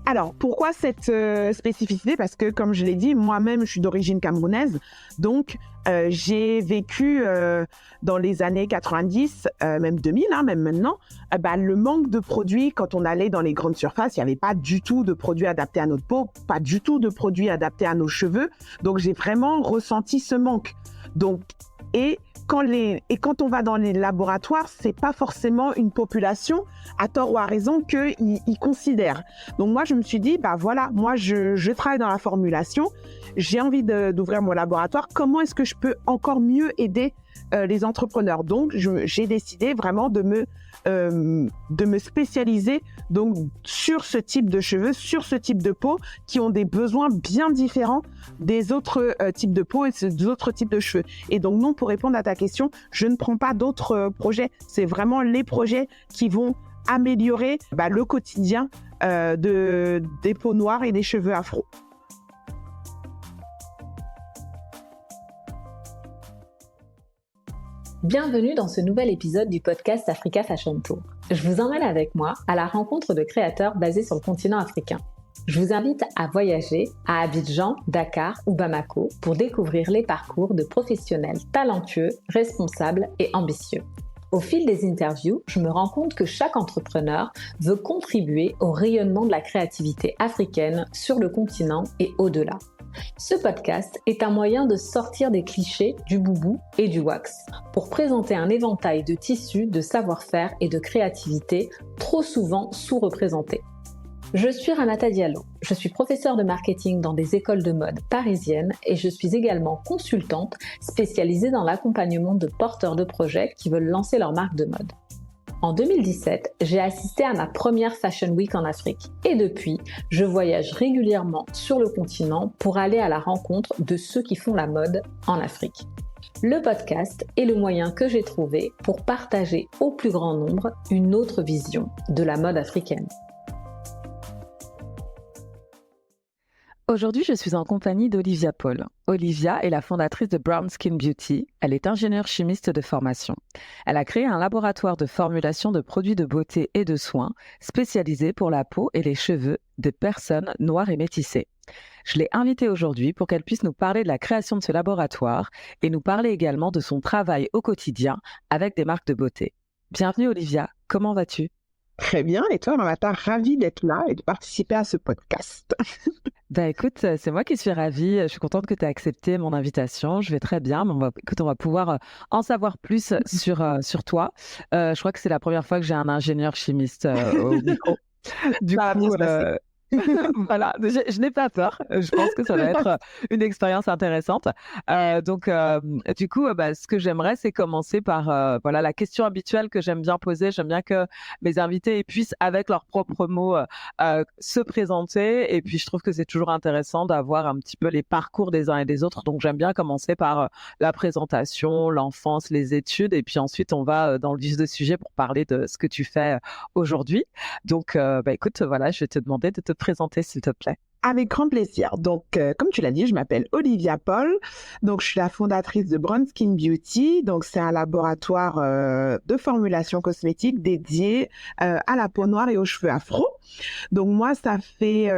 Alors, pourquoi cette spécificité? Parce que, comme je l'ai dit, moi-même, je suis d'origine camerounaise. Donc, j'ai vécu dans les années 90, même 2000, même maintenant, le manque de produits. Quand on allait dans les grandes surfaces, il n'y avait pas du tout de produits adaptés à notre peau, pas du tout de produits adaptés à nos cheveux. Donc, j'ai vraiment ressenti ce manque. Donc, quand on va dans les laboratoires, c'est pas forcément une population, à tort ou à raison, qu'ils considèrent. Donc moi, je me suis dit, moi, je travaille dans la formulation, j'ai envie d'ouvrir mon laboratoire. Comment est-ce que je peux encore mieux aider les entrepreneurs? Donc, j'ai décidé vraiment de me spécialiser donc sur ce type de cheveux, sur ce type de peau qui ont des besoins bien différents des autres types de peau et des autres types de cheveux. Et donc non, pour répondre à ta question, je ne prends pas d'autres projets. C'est vraiment les projets qui vont améliorer le quotidien des peaux noires et des cheveux afro. Bienvenue dans ce nouvel épisode du podcast Africa Fashion Tour. Je vous emmène avec moi à la rencontre de créateurs basés sur le continent africain. Je vous invite à voyager à Abidjan, Dakar ou Bamako pour découvrir les parcours de professionnels talentueux, responsables et ambitieux. Au fil des interviews, je me rends compte que chaque entrepreneur veut contribuer au rayonnement de la créativité africaine sur le continent et au-delà. Ce podcast est un moyen de sortir des clichés du boubou et du wax pour présenter un éventail de tissus, de savoir-faire et de créativité trop souvent sous-représentés. Je suis Ramata Diallo, je suis professeure de marketing dans des écoles de mode parisiennes et je suis également consultante spécialisée dans l'accompagnement de porteurs de projets qui veulent lancer leur marque de mode. En 2017, j'ai assisté à ma première Fashion Week en Afrique et depuis, je voyage régulièrement sur le continent pour aller à la rencontre de ceux qui font la mode en Afrique. Le podcast est le moyen que j'ai trouvé pour partager au plus grand nombre une autre vision de la mode africaine. Aujourd'hui, je suis en compagnie d'Olivia Paul. Olivia est la fondatrice de Brown Skin Beauty. Elle est ingénieure chimiste de formation. Elle a créé un laboratoire de formulation de produits de beauté et de soins spécialisé pour la peau et les cheveux de personnes noires et métissées. Je l'ai invitée aujourd'hui pour qu'elle puisse nous parler de la création de ce laboratoire et nous parler également de son travail au quotidien avec des marques de beauté. Bienvenue Olivia, comment vas-tu? Très bien, et toi, Mamata, ravie d'être là et de participer à ce podcast. Écoute, c'est moi qui suis ravie. Je suis contente que tu aies accepté mon invitation. Je vais très bien. On va pouvoir en savoir plus sur toi. Je crois que c'est la première fois que j'ai un ingénieur chimiste au micro. Du coup, voilà, je n'ai pas peur. Je pense que ça va être une expérience intéressante. Du coup, ce que j'aimerais, c'est commencer par la question habituelle que j'aime bien poser. J'aime bien que mes invités puissent, avec leurs propres mots, se présenter. Et puis, je trouve que c'est toujours intéressant d'avoir un petit peu les parcours des uns et des autres. Donc, j'aime bien commencer par la présentation, l'enfance, les études. Et puis ensuite, on va dans le vif du sujet pour parler de ce que tu fais aujourd'hui. Donc, écoute, voilà, je vais te demander de te présenter, s'il te plaît. Avec grand plaisir. Donc, comme tu l'as dit, je m'appelle Olivia Paul. Donc, je suis la fondatrice de Brown Skin Beauty. Donc, c'est un laboratoire de formulation cosmétique dédié à la peau noire et aux cheveux afro. Donc, moi, ça fait...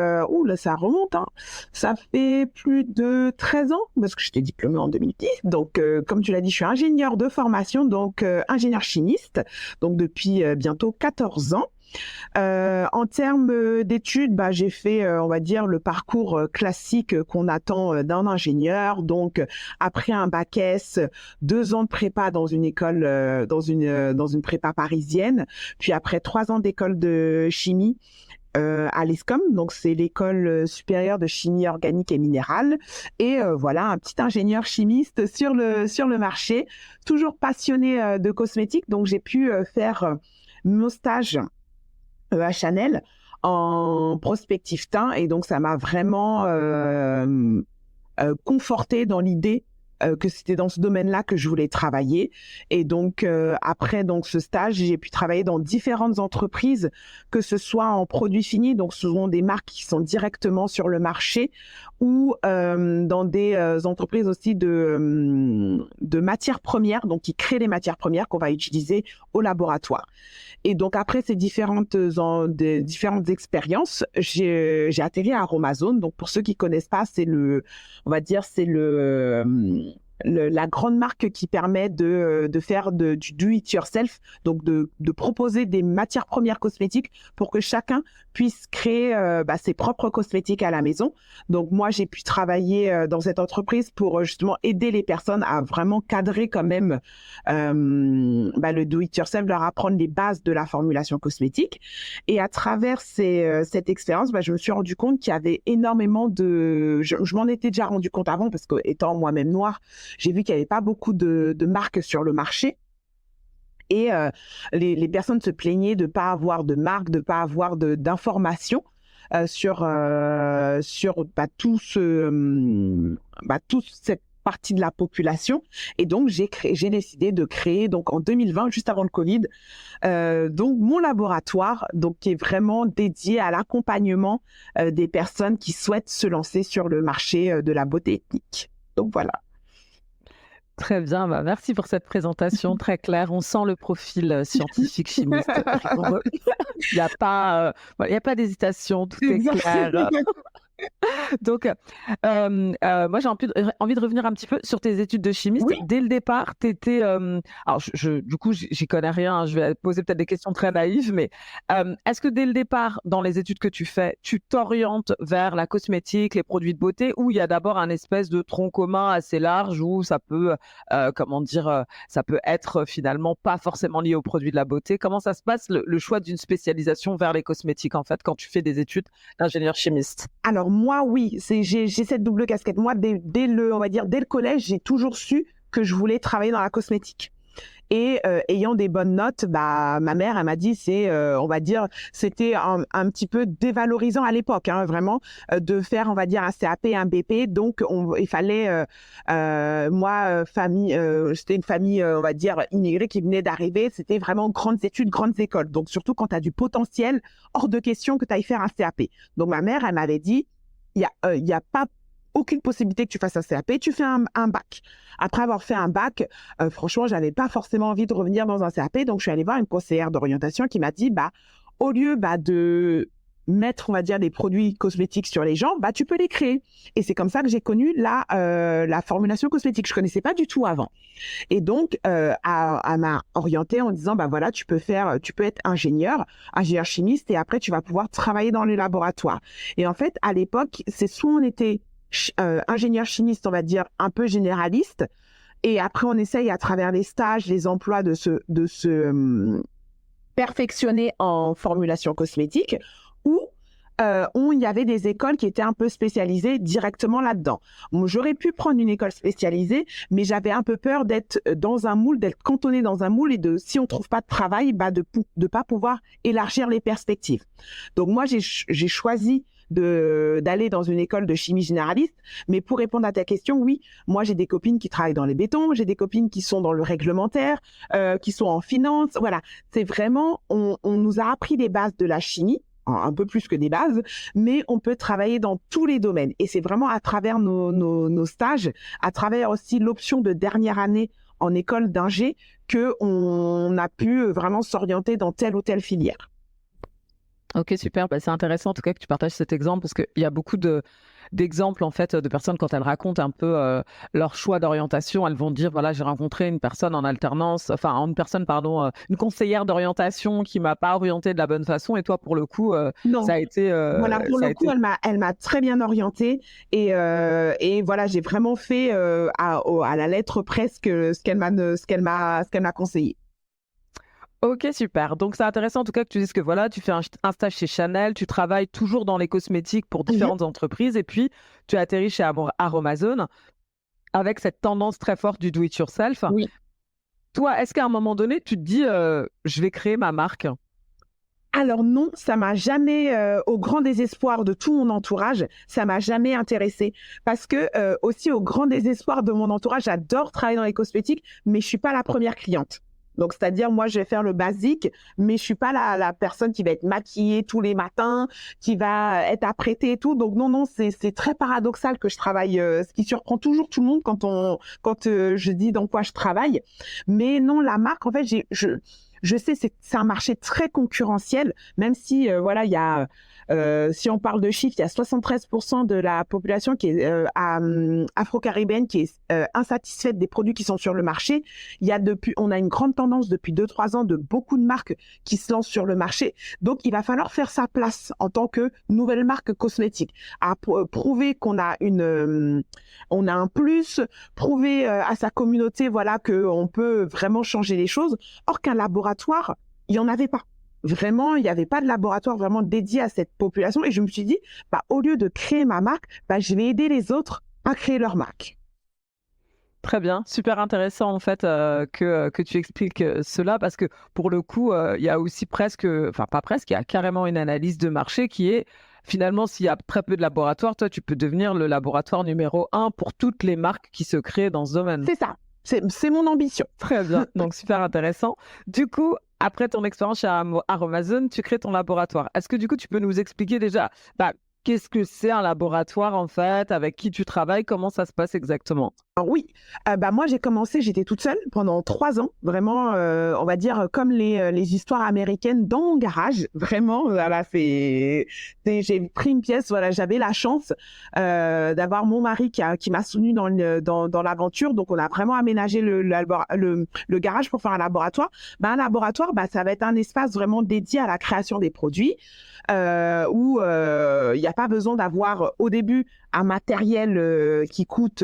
ça remonte. Ça fait plus de 13 ans, parce que j'étais diplômée en 2010. Donc, comme tu l'as dit, je suis ingénieure de formation, donc ingénieure chimiste. Donc, depuis bientôt 14 ans. En termes d'études, j'ai fait, on va dire, le parcours classique qu'on attend d'un ingénieur. Donc, après un bac S, 2 ans de prépa dans une école, dans une prépa parisienne. Puis après 3 ans d'école de chimie à l'ESCOM, donc c'est l'école supérieure de chimie organique et minérale. Et voilà, un petit ingénieur chimiste sur le marché, toujours passionné de cosmétiques. Donc, j'ai pu faire mon stage à Chanel en prospective teint et donc ça m'a vraiment confortée dans l'idée que c'était dans ce domaine-là que je voulais travailler. Et donc, après donc ce stage, j'ai pu travailler dans différentes entreprises, que ce soit en produits finis, donc ce sont des marques qui sont directement sur le marché, ou dans des entreprises aussi de matières premières, donc qui créent des matières premières qu'on va utiliser au laboratoire. Et donc après ces différentes expériences, j'ai atterri à Aromazone. Donc pour ceux qui connaissent pas, on va dire, c'est la grande marque qui permet de faire du do it yourself, donc de proposer des matières premières cosmétiques pour que chacun puisse créer ses propres cosmétiques à la maison. Donc moi, j'ai pu travailler dans cette entreprise pour justement aider les personnes à vraiment cadrer quand même le do it yourself, leur apprendre les bases de la formulation cosmétique. Et à travers cette expérience, je me suis rendu compte qu'il y avait énormément je m'en étais déjà rendu compte avant, parce que étant moi-même noire, j'ai vu qu'il n'y avait pas beaucoup de marques sur le marché. Et les personnes se plaignaient de ne pas avoir de marque, de ne pas avoir d'informations sur toute cette partie de la population. Et donc, j'ai décidé de créer, donc en 2020, juste avant le Covid, donc mon laboratoire, donc qui est vraiment dédié à l'accompagnement des personnes qui souhaitent se lancer sur le marché de la beauté ethnique. Donc voilà. Très bien, merci pour cette présentation très claire. On sent le profil scientifique chimiste rigoureux. Il n'y a pas, il y a pas d'hésitation, tout est clair. Donc, moi, j'ai envie de revenir un petit peu sur tes études de chimiste. Oui. Dès le départ, tu étais... alors, du coup, j'y connais rien. Je vais poser peut-être des questions très naïves, mais est-ce que dès le départ, dans les études que tu fais, tu t'orientes vers la cosmétique, les produits de beauté, ou il y a d'abord un espèce de tronc commun assez large où ça peut, ça peut être finalement pas forcément lié aux produits de la beauté? Comment ça se passe, le choix d'une spécialisation vers les cosmétiques, en fait, quand tu fais des études d'ingénieur chimiste? Alors moi, oui, j'ai cette double casquette. Moi, dès le collège, j'ai toujours su que je voulais travailler dans la cosmétique. Et ayant des bonnes notes, ma mère, elle m'a dit, c'était un petit peu dévalorisant à l'époque, hein, vraiment, de faire, on va dire, un CAP et un BP. Donc, il fallait, c'était une famille, on va dire, immigrée qui venait d'arriver. C'était vraiment grandes études, grandes écoles. Donc, surtout quand tu as du potentiel, hors de question que tu ailles faire un CAP. Donc, ma mère, elle m'avait dit, il y a pas aucune possibilité que tu fasses un CAP, tu fais un bac. Après avoir fait un bac, franchement, j'avais pas forcément envie de revenir dans un CAP, donc je suis allée voir une conseillère d'orientation qui m'a dit, au lieu de mettre, on va dire, des produits cosmétiques sur les gens, tu peux les créer. Et c'est comme ça que j'ai connu la formulation cosmétique. Je connaissais pas du tout avant. Et donc, elle m'a orientée en disant, voilà, tu peux être ingénieur chimiste, et après, tu vas pouvoir travailler dans les laboratoires. Et en fait, à l'époque, c'est soit on était ingénieur chimiste, on va dire, un peu généraliste, et après, on essaye à travers les stages, les emplois de se perfectionner en formulation cosmétique, ou il y avait des écoles qui étaient un peu spécialisées directement là-dedans. J'aurais pu prendre une école spécialisée, mais j'avais un peu peur d'être dans un moule, d'être cantonnée dans un moule, et si on trouve pas de travail, de pas pouvoir élargir les perspectives. Donc moi, j'ai choisi d'aller dans une école de chimie généraliste. Mais pour répondre à ta question, oui, moi j'ai des copines qui travaillent dans les bétons, j'ai des copines qui sont dans le réglementaire, qui sont en finance. Voilà, c'est vraiment, on nous a appris les bases de la chimie, un peu plus que des bases, mais on peut travailler dans tous les domaines. Et c'est vraiment à travers nos stages, à travers aussi l'option de dernière année en école d'ingé, qu'on a pu vraiment s'orienter dans telle ou telle filière. Ok, super. C'est intéressant en tout cas que tu partages cet exemple, parce qu'il y a beaucoup d'exemples en fait de personnes, quand elles racontent un peu leur choix d'orientation, elles vont dire, voilà, j'ai rencontré une personne en alternance, une conseillère d'orientation qui m'a pas orientée de la bonne façon, et toi pour le coup non. Ça a été voilà, pour le coup, elle m'a très bien orientée, et voilà, j'ai vraiment fait à la lettre presque ce qu'elle m'a conseillé. Ok, super. Donc, c'est intéressant en tout cas que tu dises que voilà, tu fais un stage chez Chanel, tu travailles toujours dans les cosmétiques pour différentes entreprises, et puis tu atterris chez Aromazone avec cette tendance très forte du do-it-yourself. Oui. Toi, est-ce qu'à un moment donné, tu te dis, je vais créer ma marque? Alors non, ça m'a jamais, au grand désespoir de tout mon entourage, ça m'a jamais intéressée. Parce que aussi au grand désespoir de mon entourage, j'adore travailler dans les cosmétiques, mais je suis pas la première cliente. Donc, c'est-à-dire, moi, je vais faire le basique, mais je suis pas la personne qui va être maquillée tous les matins, qui va être apprêtée et tout. Donc, non, non, c'est très paradoxal que je travaille, ce qui surprend toujours tout le monde quand je dis dans quoi je travaille. Mais non, la marque, en fait, je sais, c'est un marché très concurrentiel, même si, voilà, il y a, si on parle de chiffres, il y a 73% de la population qui est afro-caribéenne qui est insatisfaite des produits qui sont sur le marché. On a une grande tendance depuis 2-3 ans de beaucoup de marques qui se lancent sur le marché. Donc, il va falloir faire sa place en tant que nouvelle marque cosmétique, à prouver qu'on a on a un plus, prouver à sa communauté, voilà, qu'on peut vraiment changer les choses. Or qu'un laboratoire, il n'y en avait pas. Vraiment, il n'y avait pas de laboratoire vraiment dédié à cette population. Et je me suis dit, au lieu de créer ma marque, je vais aider les autres à créer leur marque. Très bien, super intéressant en fait que tu expliques cela parce que pour le coup, il y a aussi presque, enfin pas presque, il y a carrément une analyse de marché qui est finalement s'il y a très peu de laboratoires, toi tu peux devenir le laboratoire numéro 1 pour toutes les marques qui se créent dans ce domaine. C'est ça, c'est mon ambition. Très bien, donc super intéressant. Du coup, après ton expérience chez Aromazone, tu crées ton laboratoire. Est-ce que du coup tu peux nous expliquer déjà qu'est-ce que c'est un laboratoire en fait, avec qui tu travailles, comment ça se passe exactement? Alors oui, moi j'ai commencé, j'étais toute seule pendant 3 ans, vraiment, on va dire comme les histoires américaines dans mon garage, vraiment, voilà, j'ai pris une pièce, voilà, j'avais la chance d'avoir mon mari qui m'a soutenue dans l'aventure, donc on a vraiment aménagé le garage pour faire un laboratoire. Un laboratoire, ça va être un espace vraiment dédié à la création des produits, où il n'y a pas besoin d'avoir au début un matériel qui coûte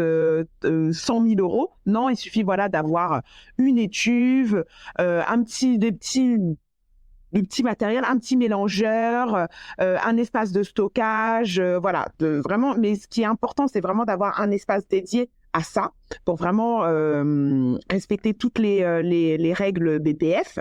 100 000 euros. Non, il suffit voilà d'avoir une étuve, des petits matériels, un petit mélangeur, un espace de stockage, voilà, vraiment. Mais ce qui est important, c'est vraiment d'avoir un espace dédié à ça pour vraiment respecter toutes les règles BPF.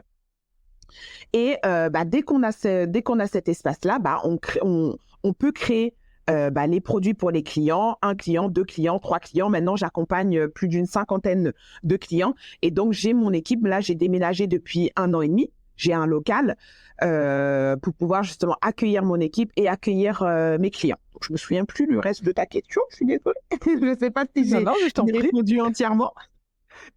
Et dès qu'on a cet espace-là, on peut créer les produits pour les clients, 1 client, 2 clients, 3 clients. Maintenant, j'accompagne plus d'une 50aine de clients. Et donc, j'ai mon équipe. Là, j'ai déménagé depuis 1 an et demi. J'ai un local pour pouvoir justement accueillir mon équipe et accueillir mes clients. Donc, je me souviens plus le reste de ta question. Je suis désolée. Je ne sais pas si j'ai répondu entièrement.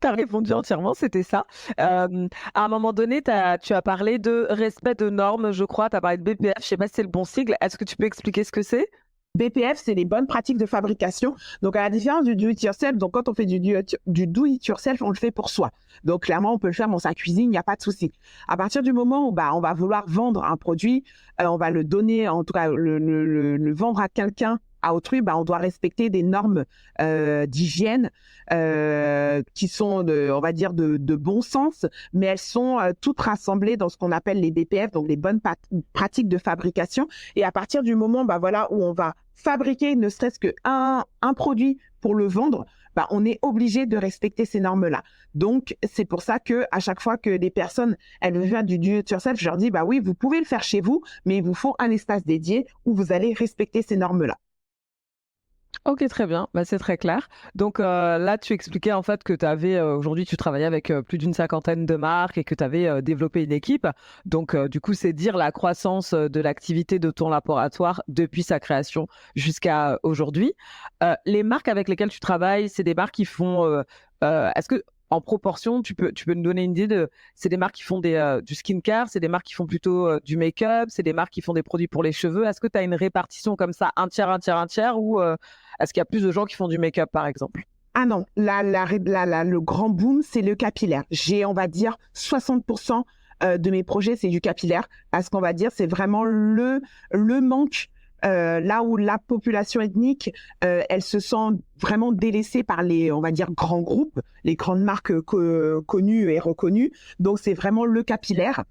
Tu as répondu entièrement, c'était ça. À un moment donné, tu as parlé de respect de normes, je crois. Tu as parlé de BPF, je ne sais pas si c'est le bon sigle. Est-ce que tu peux expliquer ce que c'est? BPF, c'est les bonnes pratiques de fabrication. Donc, à la différence du do-it-yourself, donc quand on fait du do-it-yourself, on le fait pour soi. Donc, clairement, on peut le faire dans sa cuisine, il n'y a pas de souci. À partir du moment où on va vouloir vendre un produit, on va le donner, en tout cas, le vendre à quelqu'un, à autrui, on doit respecter des normes d'hygiène qui sont, on va dire, de bon sens, mais elles sont toutes rassemblées dans ce qu'on appelle les BPF, donc les bonnes pratiques de fabrication. Et à partir du moment voilà, où on va fabriquer ne serait-ce qu'un produit pour le vendre, on est obligé de respecter ces normes-là. Donc, c'est pour ça que à chaque fois que des personnes, elles veulent faire du do-it-yourself, je leur dis, oui, vous pouvez le faire chez vous, mais il vous faut un espace dédié où vous allez respecter ces normes-là. OK, très bien, c'est très clair. Donc là, tu expliquais en fait que tu avais, aujourd'hui, tu travaillais avec, plus d'une 50aine de marques et que tu avais, développé une équipe. Donc du coup, c'est dire la croissance, de l'activité de ton laboratoire depuis sa création jusqu'à aujourd'hui. Les marques avec lesquelles tu travailles, c'est des marques qui font, est-ce que en proportion, tu peux nous donner une idée c'est des marques qui font du skincare, c'est des marques qui font plutôt, du make-up, c'est des marques qui font des produits pour les cheveux? Est-ce que tu as une répartition comme ça, un tiers, un tiers, un tiers ou est-ce qu'il y a plus de gens qui font du make-up, par exemple? Ah non, le grand boom, c'est le capillaire. J'ai, on va dire, 60% de mes projets, c'est du capillaire, parce qu'on va dire, c'est vraiment le manque, là où la population ethnique, elle se sent vraiment délaissée par les, on va dire, grands groupes, les grandes marques connues et reconnues. Donc, c'est vraiment le capillaire.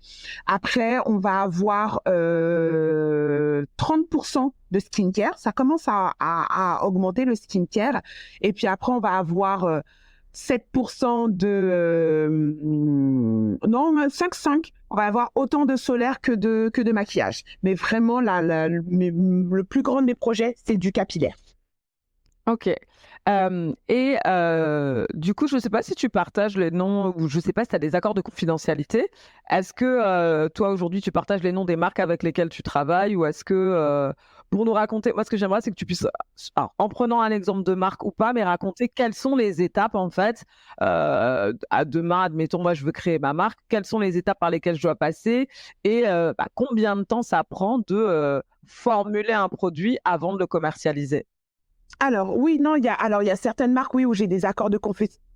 Après, on va avoir 30% de skincare. Ça commence à augmenter le skincare. Et puis après, on va avoir 7% non, 5. On va avoir autant de solaire que de maquillage. Mais vraiment, le plus grand de mes projets, c'est du capillaire. Ok. Du coup, je ne sais pas si tu partages les noms ou je ne sais pas si tu as des accords de confidentialité. Est-ce que toi, aujourd'hui, tu partages les noms des marques avec lesquelles tu travailles ou est-ce que, pour nous raconter, moi, ce que j'aimerais, c'est que tu puisses, alors, en prenant un exemple de marque ou pas, mais raconter quelles sont les étapes, en fait, à demain, admettons, moi, je veux créer ma marque, quelles sont les étapes par lesquelles je dois passer et combien de temps ça prend de formuler un produit avant de le commercialiser? Alors oui, non, il y a certaines marques, oui, où j'ai des accords de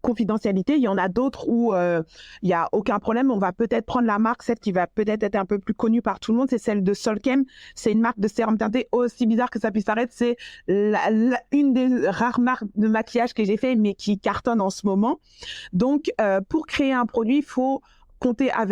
confidentialité. Il y en a d'autres où il y a aucun problème. On va peut-être prendre la marque, celle qui va peut-être être un peu plus connue par tout le monde, c'est celle de Solkem. C'est une marque de sérum teinté, aussi bizarre que ça puisse paraître. C'est une des rares marques de maquillage que j'ai fait, mais qui cartonne en ce moment. Donc, pour créer un produit, il faut compter à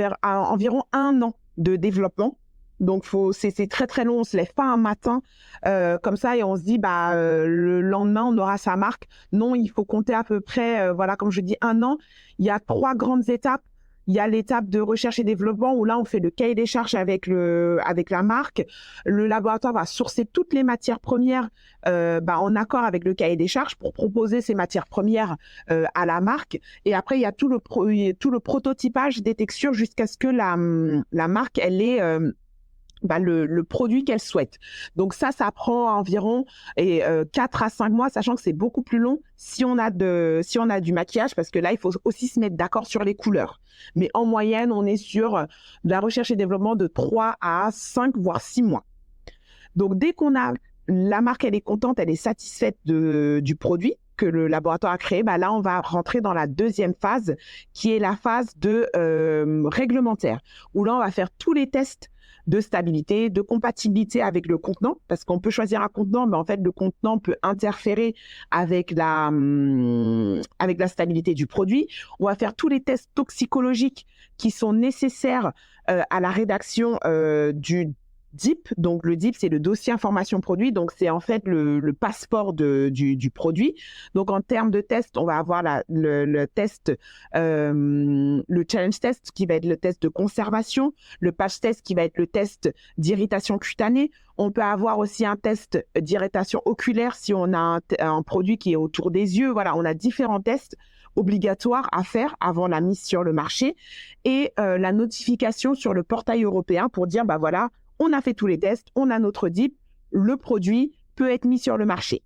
environ 1 an de développement. Donc, c'est très, très long. On se lève pas un matin comme ça et on se dit, le lendemain, on aura sa marque. Non, il faut compter à peu près, voilà, comme je dis, 1 an. Il y a 3 grandes étapes. Il y a l'étape de recherche et développement où là, on fait le cahier des charges avec la marque. Le laboratoire va sourcer toutes les matières premières en accord avec le cahier des charges pour proposer ces matières premières à la marque. Et après, il y a tout le prototypage des textures jusqu'à ce que la marque, elle ait le produit qu'elle souhaite. Donc ça prend environ 4 à 5 mois, sachant que c'est beaucoup plus long si on a du maquillage, parce que là, il faut aussi se mettre d'accord sur les couleurs. Mais en moyenne, on est sur de la recherche et développement de 3 à 5, voire 6 mois. Donc dès qu'on a la marque, elle est contente, elle est satisfaite du produit que le laboratoire a créé, là, on va rentrer dans la deuxième phase, qui est la phase de réglementaire, où là, on va faire tous les tests de stabilité, de compatibilité avec le contenant, parce qu'on peut choisir un contenant, mais en fait, le contenant peut interférer avec la stabilité du produit. On va faire tous les tests toxicologiques qui sont nécessaires à la rédaction du DIP. Donc, le DIP, c'est le dossier information produit. Donc, c'est en fait le passeport du produit. Donc, en termes de test, on va avoir le test, le challenge test qui va être le test de conservation, le patch test qui va être le test d'irritation cutanée. On peut avoir aussi un test d'irritation oculaire si on a un produit qui est autour des yeux. Voilà, on a différents tests obligatoires à faire avant la mise sur le marché et la notification sur le portail européen pour dire, voilà, on a fait tous les tests, on a notre DIP, le produit peut être mis sur le marché.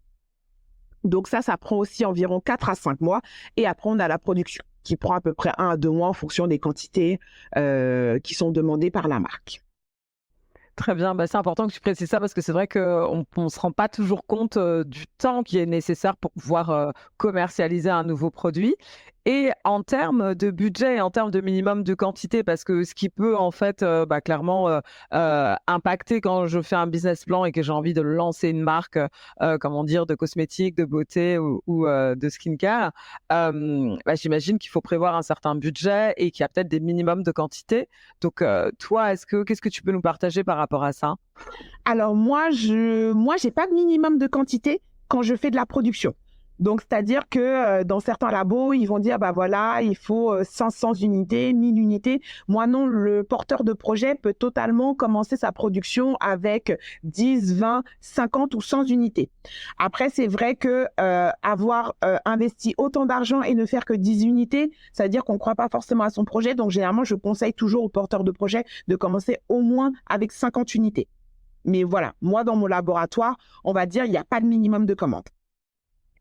Donc ça prend aussi environ 4 à 5 mois. Et après, on a la production qui prend à peu près 1 à 2 mois en fonction des quantités qui sont demandées par la marque. Très bien, c'est important que tu précises ça parce que c'est vrai qu'on ne se rend pas toujours compte du temps qui est nécessaire pour pouvoir commercialiser un nouveau produit. Et en termes de budget et en termes de minimum de quantité, parce que ce qui peut en fait clairement impacter quand je fais un business plan et que j'ai envie de lancer une marque, de cosmétiques, de beauté ou de skincare, j'imagine qu'il faut prévoir un certain budget et qu'il y a peut-être des minimums de quantité. Donc toi, qu'est-ce que tu peux nous partager par rapport à ça? Alors moi, j'ai pas de minimum de quantité quand je fais de la production. Donc, c'est-à-dire que dans certains labos, ils vont dire, voilà, il faut 500 unités, 1000 unités. Moi, non, le porteur de projet peut totalement commencer sa production avec 10, 20, 50 ou 100 unités. Après, c'est vrai que avoir investi autant d'argent et ne faire que 10 unités, ça veut dire qu'on ne croit pas forcément à son projet. Donc, généralement, je conseille toujours aux porteurs de projet de commencer au moins avec 50 unités. Mais voilà, moi, dans mon laboratoire, on va dire, il n'y a pas de minimum de commande.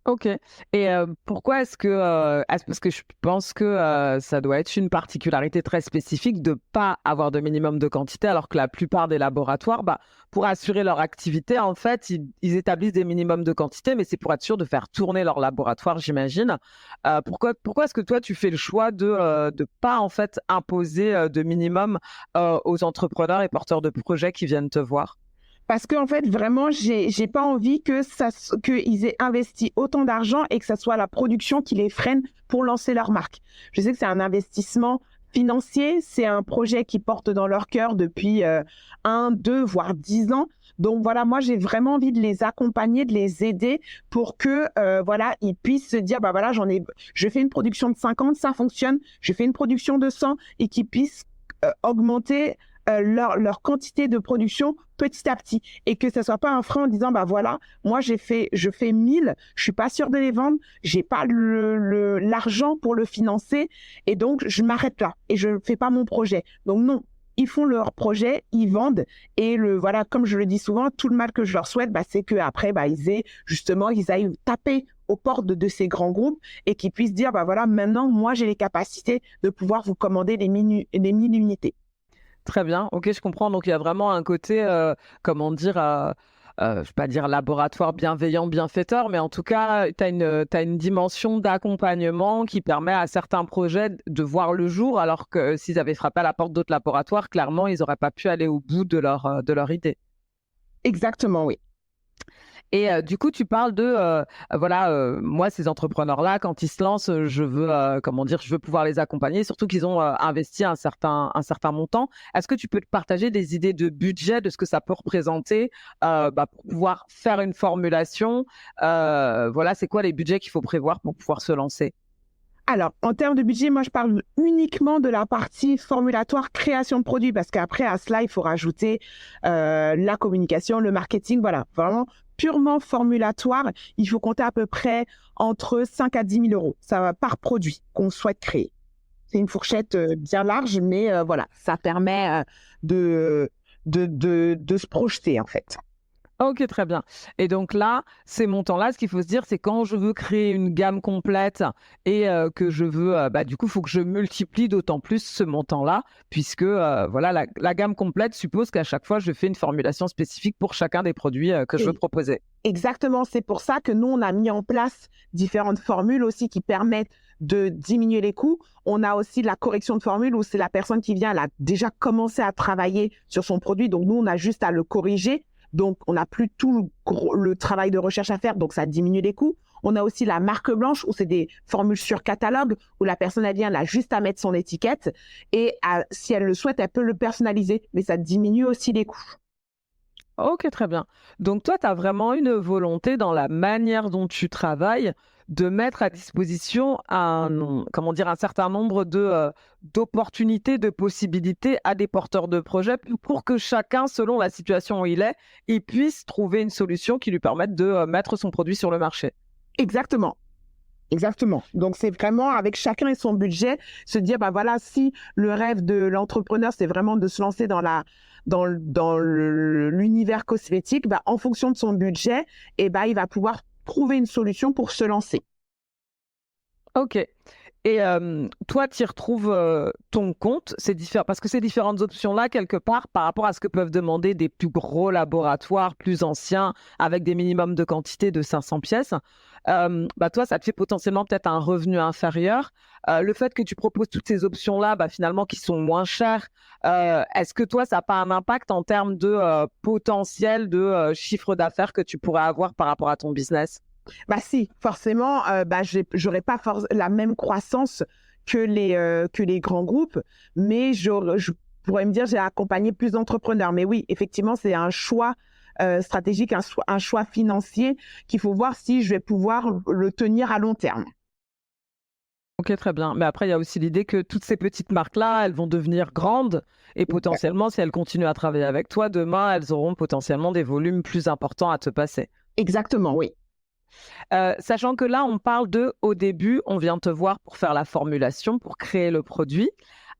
Ok. Et pourquoi est-ce que parce que je pense que ça doit être une particularité très spécifique de pas avoir de minimum de quantité, alors que la plupart des laboratoires, pour assurer leur activité, en fait, ils établissent des minimums de quantité, mais c'est pour être sûr de faire tourner leur laboratoire, j'imagine. Pourquoi est-ce que toi tu fais le choix de pas en fait imposer de minimum aux entrepreneurs et porteurs de projets qui viennent te voir? Parce que en fait, vraiment, j'ai pas envie qu'ils aient investi autant d'argent et que ça soit la production qui les freine pour lancer leur marque. Je sais que c'est un investissement financier, c'est un projet qui porte dans leur cœur depuis 1, 2, voire 10 ans. Donc voilà, moi j'ai vraiment envie de les accompagner, de les aider pour que voilà, ils puissent se dire bah voilà, je fais une production de 50, ça fonctionne, je fais une production de 100 et qu'ils puissent augmenter leur quantité de production petit à petit et que ça soit pas un frein en disant bah voilà, moi je fais 1000, je suis pas sûre de les vendre, j'ai pas l'argent pour le financer et donc je m'arrête là et je fais pas mon projet. Donc non, ils font leur projet, ils vendent et voilà, comme je le dis souvent, tout le mal que je leur souhaite, bah, c'est qu'après, bah, ils aillent taper aux portes de ces grands groupes et qu'ils puissent dire, bah voilà, maintenant, moi, j'ai les capacités de pouvoir vous commander les 1000 unités. Très bien, OK, je comprends. Donc il y a vraiment un côté, comment dire, je vais pas dire laboratoire bienveillant, bienfaiteur, mais en tout cas, tu as une dimension d'accompagnement qui permet à certains projets de voir le jour, alors que s'ils avaient frappé à la porte d'autres laboratoires, clairement, ils n'auraient pas pu aller au bout de leur idée. Exactement, oui. Et du coup, tu parles de, voilà, moi, ces entrepreneurs-là, quand ils se lancent, je veux, comment dire? Je veux pouvoir les accompagner, surtout qu'ils ont, investi un certain montant. Est-ce que tu peux te partager des idées de budget, de ce que ça peut représenter, bah, pour pouvoir faire une formulation? Voilà, c'est quoi les budgets qu'il faut prévoir pour pouvoir se lancer? Alors, en termes de budget, moi, je parle uniquement de la partie formulatoire, création de produits, parce qu'après, à cela, il faut rajouter la communication, le marketing, voilà, vraiment purement formulatoire. Il faut compter à peu près entre 5 à 10 000 euros ça va par produit qu'on souhaite créer. C'est une fourchette bien large, mais voilà, ça permet de se projeter, en fait. OK, très bien. Et donc là, ces montants-là, ce qu'il faut se dire, c'est quand je veux créer une gamme complète et que je veux, bah, du coup, il faut que je multiplie d'autant plus ce montant-là puisque, voilà, la gamme complète suppose qu'à chaque fois, je fais une formulation spécifique pour chacun des produits, que je veux proposer. Exactement, c'est pour ça que nous, on a mis en place différentes formules aussi qui permettent de diminuer les coûts. On a aussi la correction de formule où c'est la personne qui vient, elle a déjà commencé à travailler sur son produit, donc nous, on a juste à le corriger. Donc, on n'a plus tout le travail de recherche à faire, donc ça diminue les coûts. On a aussi la marque blanche où c'est des formules sur catalogue où la personne, elle vient, elle a juste à mettre son étiquette et si elle le souhaite, elle peut le personnaliser, mais ça diminue aussi les coûts. OK, très bien. Donc toi, tu as vraiment une volonté dans la manière dont tu travailles de mettre à disposition comment dire, un certain nombre d'opportunités, de possibilités à des porteurs de projets pour que chacun, selon la situation où il puisse trouver une solution qui lui permette de mettre son produit sur le marché. Exactement. Exactement. Donc, c'est vraiment avec chacun et son budget, se dire, bah voilà, si le rêve de l'entrepreneur, c'est vraiment de se lancer dans l'univers cosmétique, bah, en fonction de son budget, et bah, il va pouvoir trouver une solution pour se lancer. OK. Et toi, tu y retrouves, ton compte, parce que ces différentes options-là, quelque part, par rapport à ce que peuvent demander des plus gros laboratoires, plus anciens, avec des minimums de quantité de 500 pièces, bah, toi, ça te fait potentiellement peut-être un revenu inférieur. Le fait que tu proposes toutes ces options-là, bah, finalement, qui sont moins chères, est-ce que toi, ça a pas un impact en termes de, potentiel de, chiffre d'affaires que tu pourrais avoir par rapport à ton business? Bah si, forcément, bah, j'aurais pas la même croissance que les grands groupes, mais je pourrais me dire, j'ai accompagné plus d'entrepreneurs. Mais oui, effectivement, c'est un choix stratégique, un choix financier qu'il faut voir si je vais pouvoir le tenir à long terme. OK, très bien. Mais après, il y a aussi l'idée que toutes ces petites marques-là, elles vont devenir grandes et potentiellement, si elles continuent à travailler avec toi, demain, elles auront potentiellement des volumes plus importants à te passer. Exactement, oui. Sachant que là, on parle au début, on vient te voir pour faire la formulation, pour créer le produit.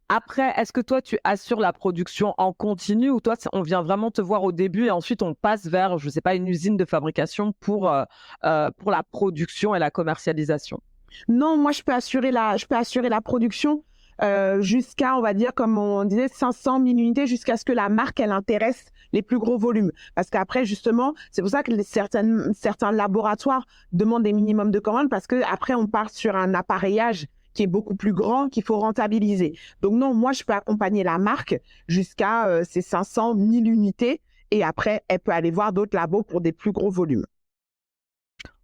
Après, est-ce que toi, tu assures la production en continu ou toi, on vient vraiment te voir au début et ensuite on passe vers, je ne sais pas, une usine de fabrication pour la production et la commercialisation? Non, moi, je peux assurer la production jusqu'à, on va dire, comme on disait, 500 000 unités jusqu'à ce que la marque, elle intéresse les plus gros volumes. Parce qu'après, justement, c'est pour ça que certains laboratoires demandent des minimums de commandes parce qu'après, on part sur un appareillage qui est beaucoup plus grand qu'il faut rentabiliser. Donc non, moi, je peux accompagner la marque jusqu'à ces 500 000 unités et après, elle peut aller voir d'autres labos pour des plus gros volumes.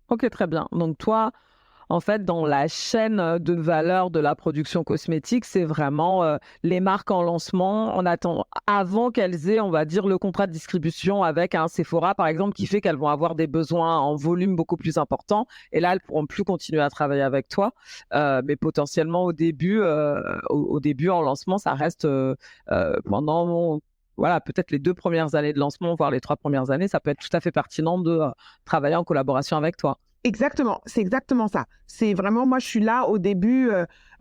OK, très bien. Donc toi, en fait, dans la chaîne de valeur de la production cosmétique, c'est vraiment les marques en lancement. On attend avant qu'elles aient, on va dire, le contrat de distribution avec un Sephora, par exemple, qui fait qu'elles vont avoir des besoins en volume beaucoup plus importants. Et là, elles pourront plus continuer à travailler avec toi. Mais potentiellement, au début, en lancement, ça reste pendant voilà, peut-être les 2 premières années de lancement, voire les 3 premières années, ça peut être tout à fait pertinent de travailler en collaboration avec toi. Exactement, c'est exactement ça. C'est vraiment, moi, je suis là au début,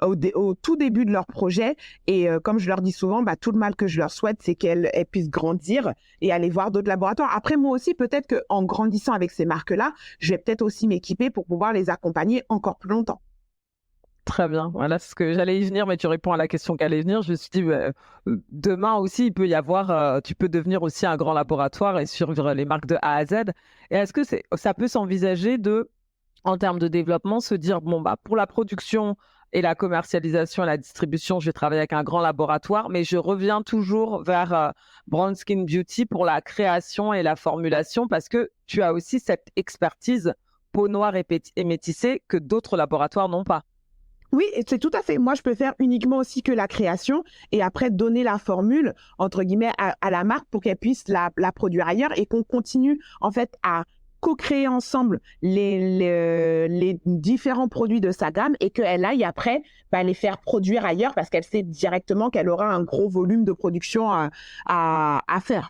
au tout début de leur projet. Et comme je leur dis souvent, bah, tout le mal que je leur souhaite, c'est qu'elles puissent grandir et aller voir d'autres laboratoires. Après, moi aussi, peut-être qu'en grandissant avec ces marques-là, je vais peut-être aussi m'équiper pour pouvoir les accompagner encore plus longtemps. Très bien, voilà, c'est ce que j'allais y venir, mais tu réponds à la question qui allait venir. Je me suis dit, demain aussi, il peut y avoir, tu peux devenir aussi un grand laboratoire et suivre les marques de A à Z. Et est-ce que ça peut s'envisager en termes de développement, se dire, bon, bah, pour la production et la commercialisation et la distribution, je vais travailler avec un grand laboratoire, mais je reviens toujours vers Brown Skin Beauty pour la création et la formulation parce que tu as aussi cette expertise peau noire et métissée que d'autres laboratoires n'ont pas. Oui, et c'est tout à fait. Moi, je peux faire uniquement aussi que la création et après donner la formule, entre guillemets, à la marque pour qu'elle puisse la produire ailleurs et qu'on continue, en fait, à co-créer ensemble les différents produits de sa gamme et qu'elle aille après les faire produire ailleurs parce qu'elle sait directement qu'elle aura un gros volume de production à faire.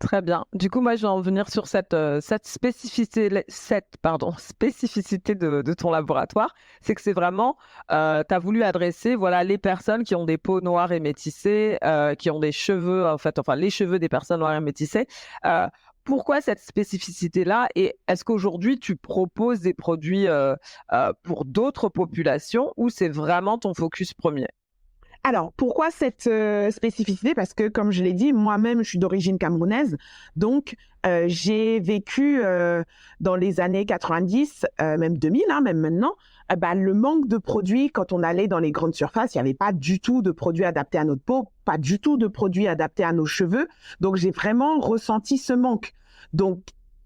Très bien. Du coup, moi, je vais en venir sur cette spécificité de ton laboratoire. C'est que c'est vraiment, tu as voulu adresser voilà, les personnes qui ont des peaux noires et métissées, qui ont des cheveux, en fait, enfin, les cheveux des personnes noires et métissées. Pourquoi cette spécificité-là? Et est-ce qu'aujourd'hui, tu proposes des produits pour d'autres populations ou c'est vraiment ton focus premier? Alors, pourquoi cette spécificité? Parce que, comme je l'ai dit, moi-même, je suis d'origine camerounaise. Donc, j'ai vécu dans les années 90, même 2000, hein, même maintenant, le manque de produits. Quand on allait dans les grandes surfaces, il n'y avait pas du tout de produits adaptés à notre peau, pas du tout de produits adaptés à nos cheveux. Donc, j'ai vraiment ressenti ce manque. Donc,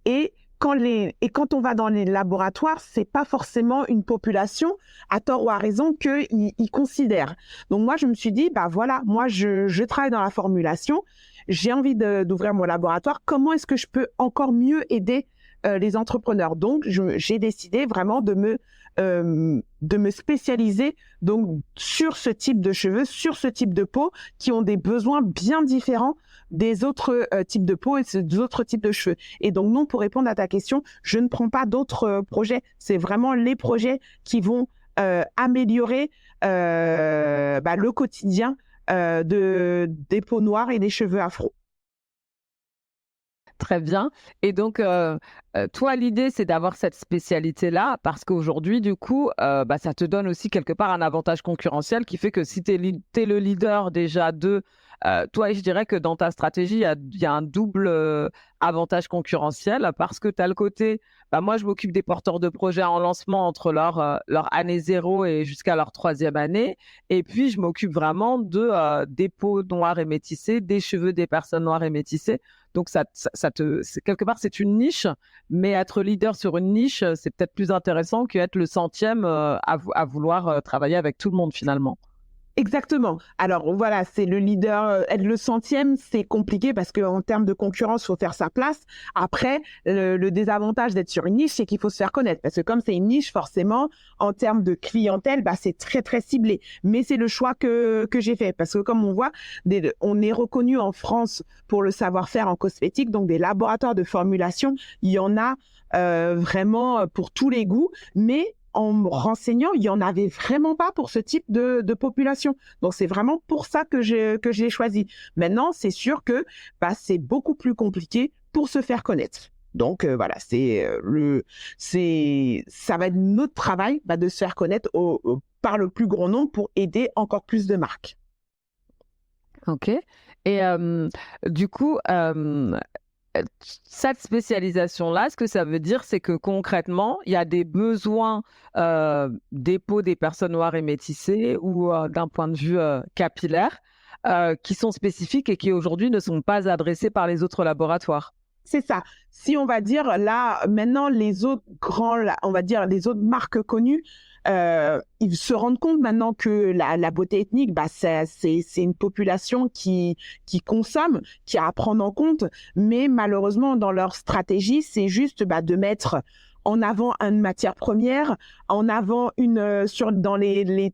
et quand on va dans les laboratoires, c'est pas forcément une population, à tort ou à raison, qu'ils considèrent. Donc moi, je me suis dit, bah voilà, moi, je travaille dans la formulation, j'ai envie d'ouvrir mon laboratoire. Comment est-ce que je peux encore mieux aider les entrepreneurs? Donc, j'ai décidé vraiment de me spécialiser donc sur ce type de cheveux, sur ce type de peau, qui ont des besoins bien différents des autres types de peau et des autres types de cheveux. Et donc, non, pour répondre à ta question, je ne prends pas d'autres projets. C'est vraiment les projets qui vont améliorer le quotidien des peaux noires et des cheveux afro. Très bien. Et donc, toi, l'idée, c'est d'avoir cette spécialité-là parce qu'aujourd'hui, du coup, ça te donne aussi quelque part un avantage concurrentiel qui fait que si tu es le leader déjà toi, je dirais que dans ta stratégie, il y a un double avantage concurrentiel parce que tu as le côté, moi, je m'occupe des porteurs de projets en lancement entre leur année 0 et jusqu'à leur 3e année. Et puis, je m'occupe vraiment des peaux noires et métissées, des cheveux des personnes noires et métissées. Donc, quelque part, c'est une niche, mais être leader sur une niche, c'est peut-être plus intéressant qu'être le 100e à vouloir travailler avec tout le monde finalement. Exactement. Alors voilà, c'est le leader. Être le 100e, c'est compliqué parce qu'en termes de concurrence, il faut faire sa place. Après, le désavantage d'être sur une niche, c'est qu'il faut se faire connaître. Parce que comme c'est une niche, forcément, en termes de clientèle, c'est très, très ciblé. Mais c'est le choix que j'ai fait. Parce que comme on voit, on est reconnu en France pour le savoir-faire en cosmétique. Donc, des laboratoires de formulation, il y en a vraiment pour tous les goûts. Mais en me renseignant, il n'y en avait vraiment pas pour ce type de population. Donc, c'est vraiment pour ça que je l'ai choisi. Maintenant, c'est sûr que c'est beaucoup plus compliqué pour se faire connaître. Donc, voilà, ça va être notre travail de se faire connaître par le plus grand nombre pour aider encore plus de marques. OK. Et du coup, cette spécialisation-là, ce que ça veut dire, c'est que concrètement, il y a des besoins des peaux des personnes noires et métissées ou d'un point de vue capillaire qui sont spécifiques et qui aujourd'hui ne sont pas adressés par les autres laboratoires. C'est ça. Si on va dire là, maintenant, les autres on va dire les autres marques connues, ils se rendent compte maintenant que la beauté ethnique, c'est une population qui consomme, qui a à prendre en compte, mais malheureusement, dans leur stratégie, c'est juste de mettre en avant une matière première, en avant dans les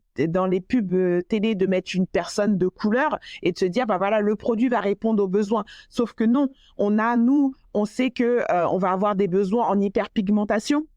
pubs télé, de mettre une personne de couleur et de se dire voilà, le produit va répondre aux besoins. Sauf que non, on sait que on va avoir des besoins en hyperpigmentation.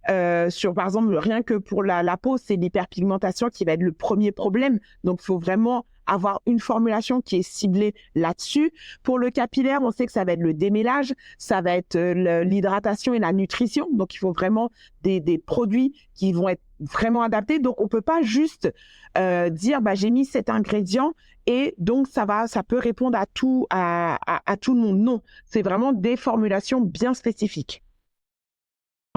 Par exemple, rien que pour la peau, c'est l'hyperpigmentation qui va être le premier problème. Donc, il faut vraiment avoir une formulation qui est ciblée là-dessus. Pour le capillaire, on sait que ça va être le démêlage, ça va être l'hydratation et la nutrition. Donc, il faut vraiment des produits qui vont être vraiment adaptés. Donc, on peut pas juste dire j'ai mis cet ingrédient et donc ça peut répondre à tout le monde. Non, c'est vraiment des formulations bien spécifiques.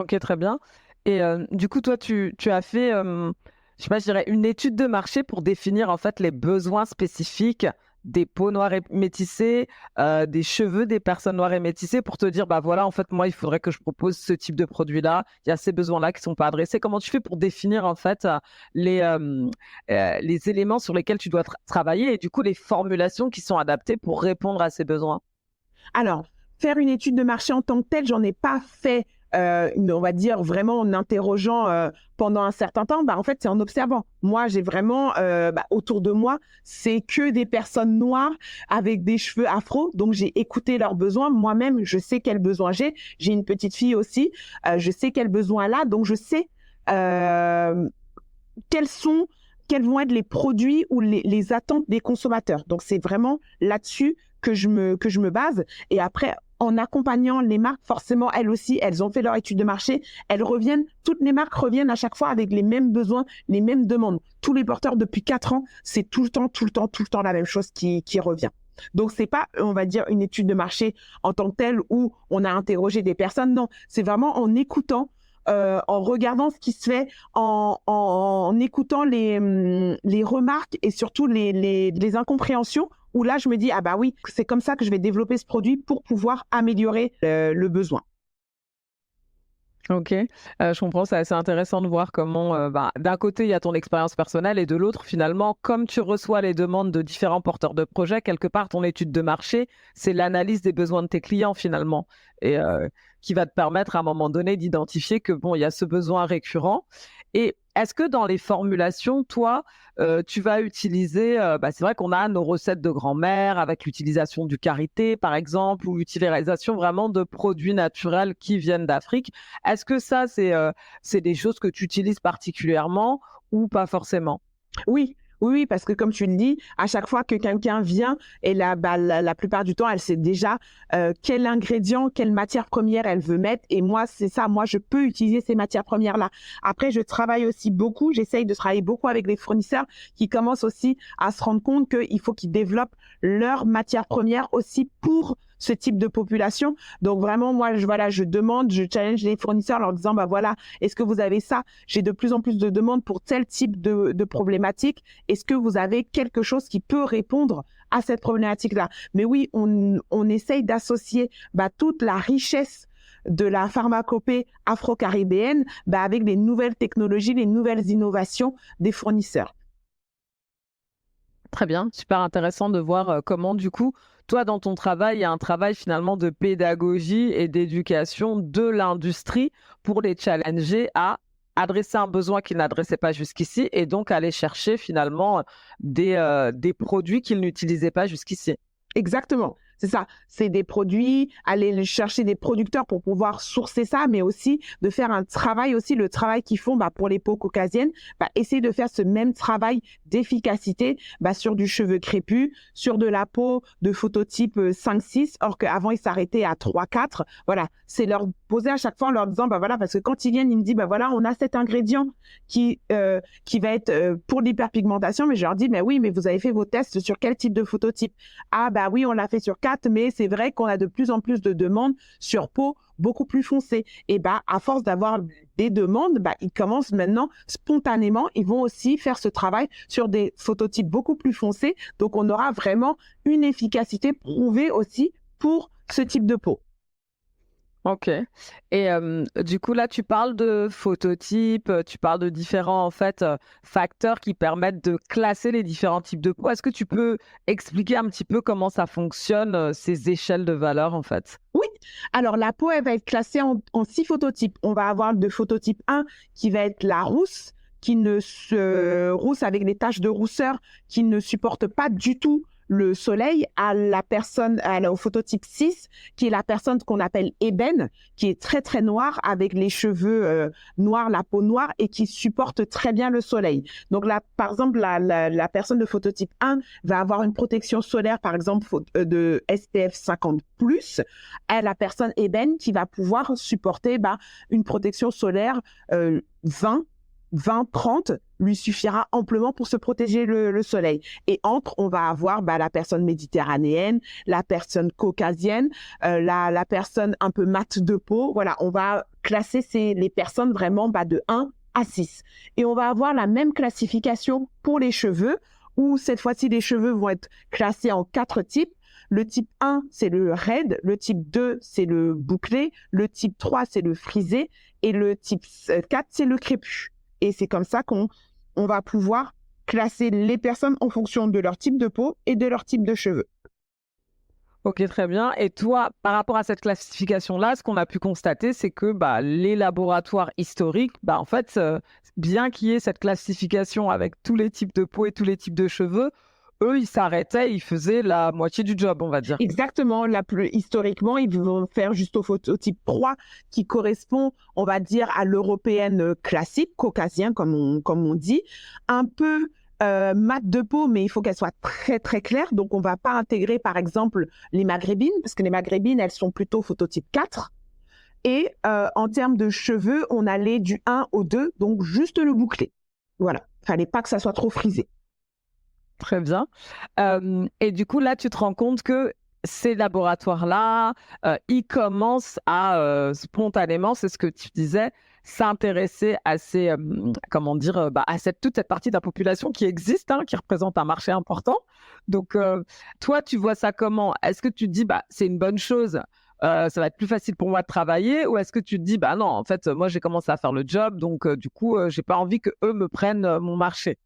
Ok, très bien. Et du coup, toi, tu as fait, je sais pas, je dirais une étude de marché pour définir en fait les besoins spécifiques des peaux noires et métissées, des cheveux des personnes noires et métissées, pour te dire, voilà, en fait, moi, il faudrait que je propose ce type de produit-là. Il y a ces besoins-là qui sont pas adressés. Comment tu fais pour définir en fait les éléments sur lesquels tu dois travailler et du coup les formulations qui sont adaptées pour répondre à ces besoins? Alors, faire une étude de marché en tant que telle, j'en ai pas fait. On va dire vraiment en interrogeant pendant un certain temps, en fait, c'est en observant. Moi, j'ai vraiment, autour de moi, c'est que des personnes noires avec des cheveux afro. Donc, j'ai écouté leurs besoins. Moi-même, je sais quels besoins j'ai. J'ai une petite fille aussi. Je sais quels besoins elle a. Donc, je sais quels vont être les produits ou les attentes des consommateurs. Donc, c'est vraiment là-dessus que je me base. Et après, en accompagnant les marques, forcément, elles aussi, elles ont fait leur étude de marché. Toutes les marques reviennent à chaque fois avec les mêmes besoins, les mêmes demandes. Tous les porteurs, depuis 4 ans, c'est tout le temps la même chose qui revient. Donc, c'est pas, on va dire, une étude de marché en tant que telle où on a interrogé des personnes. Non, c'est vraiment en écoutant, en regardant ce qui se fait, en écoutant les remarques et surtout les incompréhensions, où là, je me dis, oui, c'est comme ça que je vais développer ce produit pour pouvoir améliorer le besoin. Ok, je comprends, c'est assez intéressant de voir comment, d'un côté, il y a ton expérience personnelle et de l'autre, finalement, comme tu reçois les demandes de différents porteurs de projets, quelque part, ton étude de marché, c'est l'analyse des besoins de tes clients, finalement, et qui va te permettre, à un moment donné, d'identifier que, il y a ce besoin récurrent. Et est-ce que dans les formulations, toi, tu vas utiliser, c'est vrai qu'on a nos recettes de grand-mère avec l'utilisation du karité, par exemple, ou l'utilisation vraiment de produits naturels qui viennent d'Afrique. Est-ce que ça, c'est des choses que tu utilises particulièrement ou pas forcément? Oui, parce que comme tu le dis, à chaque fois que quelqu'un vient, et la plupart du temps, elle sait déjà quel ingrédient, quelle matière première elle veut mettre. Et moi, c'est ça. Moi, je peux utiliser ces matières premières-là. Après, je travaille aussi beaucoup. J'essaye de travailler beaucoup avec les fournisseurs qui commencent aussi à se rendre compte qu'il faut qu'ils développent leurs matières premières aussi pour ce type de population. Donc vraiment, moi, je demande, je challenge les fournisseurs en leur disant, voilà, est-ce que vous avez ça? J'ai de plus en plus de demandes pour tel type de problématique. Est-ce que vous avez quelque chose qui peut répondre à cette problématique-là? Mais oui, on essaye d'associer toute la richesse de la pharmacopée afro-caribéenne avec les nouvelles technologies, les nouvelles innovations des fournisseurs. Très bien, super intéressant de voir comment, du coup, toi, dans ton travail, il y a un travail finalement de pédagogie et d'éducation de l'industrie pour les challenger à adresser un besoin qu'ils n'adressaient pas jusqu'ici et donc aller chercher finalement des produits qu'ils n'utilisaient pas jusqu'ici. Exactement, c'est ça. C'est des produits, aller chercher des producteurs pour pouvoir sourcer ça, mais aussi de faire un travail aussi, le travail qu'ils font pour les peaux caucasiennes, essayer de faire ce même travail d'efficacité sur du cheveu crépus, sur de la peau de phototype 5-6, or qu'avant ils s'arrêtaient à 3-4. Voilà, c'est leur poser à chaque fois en leur disant, voilà, parce que quand ils viennent, ils me disent, voilà, on a cet ingrédient qui va être pour l'hyperpigmentation, mais je leur dis, mais oui, mais vous avez fait vos tests sur quel type de phototype? Oui, on l'a fait sur 4, mais c'est vrai qu'on a de plus en plus de demandes sur peau beaucoup plus foncée. Et à force d'avoir des demandes, ils commencent maintenant spontanément, ils vont aussi faire ce travail sur des phototypes beaucoup plus foncés. Donc, on aura vraiment une efficacité prouvée aussi pour ce type de peau. OK. Et du coup, là, tu parles de phototypes, tu parles de différents, en fait, facteurs qui permettent de classer les différents types de peau. Est-ce que tu peux expliquer un petit peu comment ça fonctionne, ces échelles de valeur, en fait? Oui, alors la peau, elle va être classée en 6 phototypes. On va avoir le phototype 1 qui va être la rousse, qui ne se rousse avec des taches de rousseur, qui ne supporte pas du tout le soleil, au phototype 6, qui est la personne qu'on appelle ébène, qui est très très noire, avec les cheveux noirs, la peau noire, et qui supporte très bien le soleil. Donc là, par exemple, la personne de phototype 1 va avoir une protection solaire, par exemple, de SPF 50+, la personne ébène qui va pouvoir supporter une protection solaire 20, 30 lui suffira amplement pour se protéger le soleil. Et on va avoir la personne méditerranéenne, la personne caucasienne, la personne un peu mate de peau. Voilà, on va classer les personnes vraiment de 1 à 6. Et on va avoir la même classification pour les cheveux, où cette fois-ci, les cheveux vont être classés en 4 types. Le type 1, c'est le raide. Le type 2, c'est le bouclé. Le type 3, c'est le frisé. Et le type 4, c'est le crépus. Et c'est comme ça qu'on va pouvoir classer les personnes en fonction de leur type de peau et de leur type de cheveux. OK, très bien. Et toi, par rapport à cette classification-là, ce qu'on a pu constater, c'est que, les laboratoires historiques, en fait, bien qu'il y ait cette classification avec tous les types de peau et tous les types de cheveux, eux, ils s'arrêtaient, ils faisaient la moitié du job, on va dire. Exactement. Historiquement, ils vont faire juste au phototype 3 qui correspond, on va dire, à l'européenne classique, caucasien, comme on dit. Un peu mat de peau, mais il faut qu'elle soit très, très claire. Donc, on ne va pas intégrer, par exemple, les maghrébines, parce que les maghrébines, elles sont plutôt phototype 4. Et en termes de cheveux, on allait du 1 au 2, donc juste le bouclé. Voilà. Fallait pas que ça soit trop frisé. Très bien. Et du coup, là, tu te rends compte que ces laboratoires-là, ils commencent à, spontanément, c'est ce que tu disais, s'intéresser à ces, comment dire? À toute cette partie de la population qui existe, hein, qui représente un marché important. Donc, toi, tu vois ça comment? Est-ce que tu te dis: «C'est une bonne chose, ça va être plus facile pour moi de travailler», ou est-ce que tu te dis: «Non, en fait, moi, j'ai commencé à faire le job, donc du coup, j'ai pas envie qu'eux me prennent, mon marché»?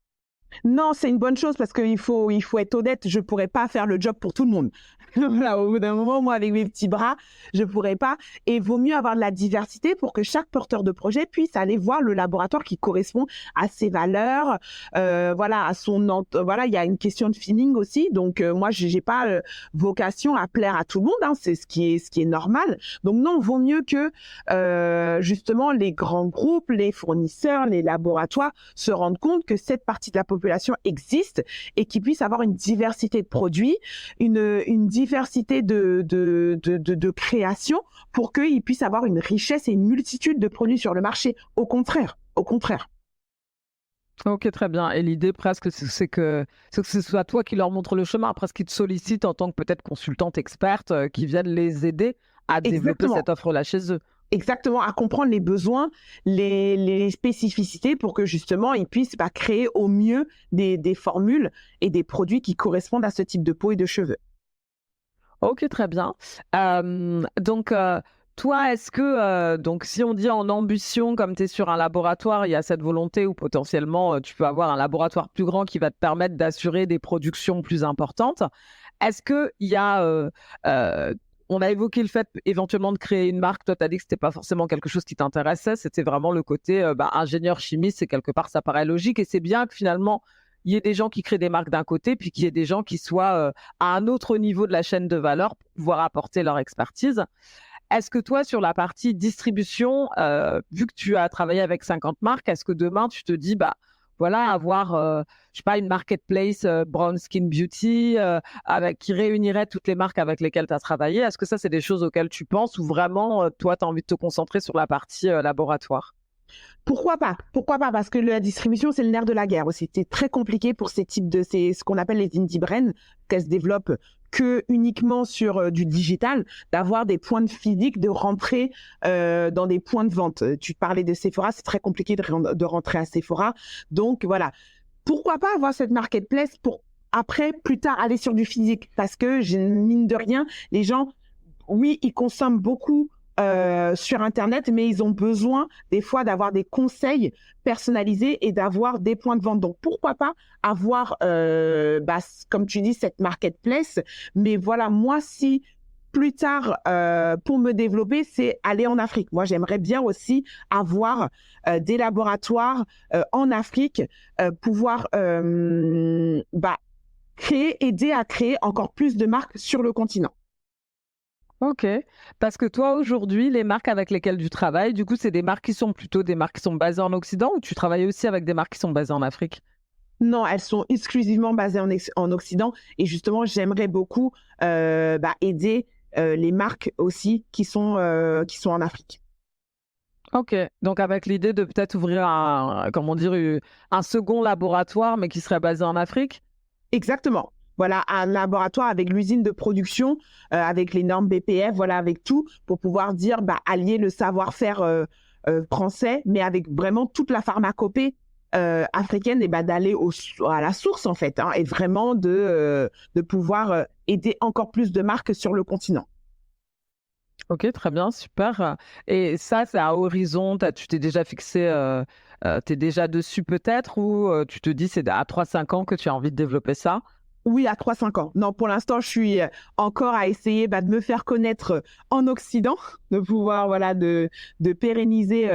Non, c'est une bonne chose parce qu'il faut être honnête, je pourrais pas faire le job pour tout le monde. Voilà, au bout d'un moment, moi, avec mes petits bras, je pourrais pas. Et vaut mieux avoir de la diversité pour que chaque porteur de projet puisse aller voir le laboratoire qui correspond à ses valeurs, voilà, voilà, il y a une question de feeling aussi. Donc, moi, j'ai pas vocation à plaire à tout le monde, hein, c'est ce qui est normal. Donc, non, vaut mieux que, justement, les grands groupes, les fournisseurs, les laboratoires se rendent compte que cette partie de la population existe et qu'ils puissent avoir une diversité de produits, une diversité de création pour qu'ils puissent avoir une richesse et une multitude de produits sur le marché. Au contraire, au contraire. OK, très bien. Et l'idée presque, c'est que ce soit toi qui leur montre le chemin, presque qu'ils te sollicitent en tant que peut-être consultante experte, qui viennent les aider à développer Exactement. cette offre-là chez eux. Exactement, à comprendre les besoins, les spécificités pour que justement ils puissent créer au mieux des formules et des produits qui correspondent à ce type de peau et de cheveux. OK, très bien. Donc, toi, est-ce que, donc si on dit en ambition, comme tu es sur un laboratoire, il y a cette volonté où potentiellement, tu peux avoir un laboratoire plus grand qui va te permettre d'assurer des productions plus importantes. Est-ce qu'il y a, on a évoqué le fait éventuellement de créer une marque. Toi, tu as dit que c'était pas forcément quelque chose qui t'intéressait. C'était vraiment le côté, ingénieur chimiste, c'est quelque part, ça paraît logique et c'est bien que finalement, il y ait des gens qui créent des marques d'un côté, puis qu'il y ait des gens qui soient, à un autre niveau de la chaîne de valeur pour pouvoir apporter leur expertise. Est-ce que toi, sur la partie distribution, vu que tu as travaillé avec 50 marques, est-ce que demain tu te dis, voilà, avoir, je sais pas, une marketplace, Brown Skin Beauty, qui réunirait toutes les marques avec lesquelles tu as travaillé? Est-ce que ça, c'est des choses auxquelles tu penses ou vraiment, toi, tu as envie de te concentrer sur la partie, laboratoire? Pourquoi pas? Pourquoi pas? Parce que la distribution, c'est le nerf de la guerre aussi. C'est très compliqué pour c'est ce qu'on appelle les indie brands, qu'elles se développent que uniquement sur du digital, d'avoir des points de physique, de rentrer dans des points de vente. Tu parlais de Sephora, c'est très compliqué de rentrer à Sephora. Donc voilà. Pourquoi pas avoir cette marketplace pour après, plus tard, aller sur du physique? Parce que, mine de rien, les gens, oui, ils consomment beaucoup sur Internet, mais ils ont besoin des fois d'avoir des conseils personnalisés et d'avoir des points de vente. Donc, pourquoi pas avoir, comme tu dis, cette marketplace. Mais voilà, moi, si plus tard, pour me développer, c'est aller en Afrique. Moi, j'aimerais bien aussi avoir des laboratoires en Afrique, pouvoir aider à créer encore plus de marques sur le continent. OK. Parce que toi, aujourd'hui, les marques avec lesquelles tu travailles, du coup, c'est des marques qui sont plutôt des marques qui sont basées en Occident ou tu travailles aussi avec des marques qui sont basées en Afrique? Non, elles sont exclusivement basées en Occident et justement, j'aimerais beaucoup aider les marques aussi qui sont en Afrique. OK. Donc avec l'idée de peut-être ouvrir un second laboratoire, mais qui serait basé en Afrique? Exactement. Voilà, un laboratoire avec l'usine de production, avec les normes BPF, voilà, avec tout, pour pouvoir dire, allier le savoir-faire français, mais avec vraiment toute la pharmacopée africaine, et d'aller à la source, en fait, hein, et vraiment de pouvoir aider encore plus de marques sur le continent. OK, très bien, super. Et ça, c'est à horizon, tu t'es déjà fixé, tu déjà dessus peut-être ou tu te dis c'est à 3-5 ans que tu as envie de développer ça? Oui, à 3-5 ans. Non, pour l'instant, je suis encore à essayer de me faire connaître en Occident, de pouvoir de pérenniser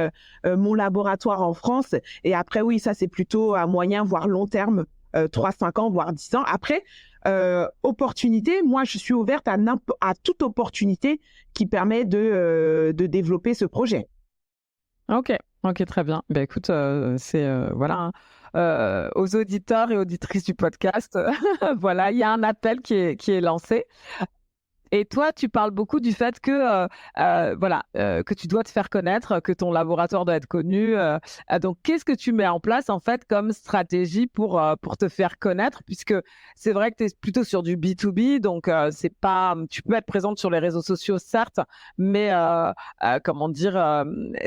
mon laboratoire en France. Et après, oui, ça, c'est plutôt à moyen, voire long terme, 3-5 ans, voire 10 ans. Après, opportunité, moi, je suis ouverte à toute opportunité qui permet de développer ce projet. OK, OK, très bien. Ben écoute, c'est, voilà, hein, aux auditeurs et auditrices du podcast, voilà, il y a un appel qui est lancé. Et toi, tu parles beaucoup du fait que, que tu dois te faire connaître, que ton laboratoire doit être connu, donc qu'est-ce que tu mets en place, en fait, comme stratégie pour te faire connaître? Puisque c'est vrai que tu es plutôt sur du B2B, donc c'est pas tu peux être présente sur les réseaux sociaux, certes, mais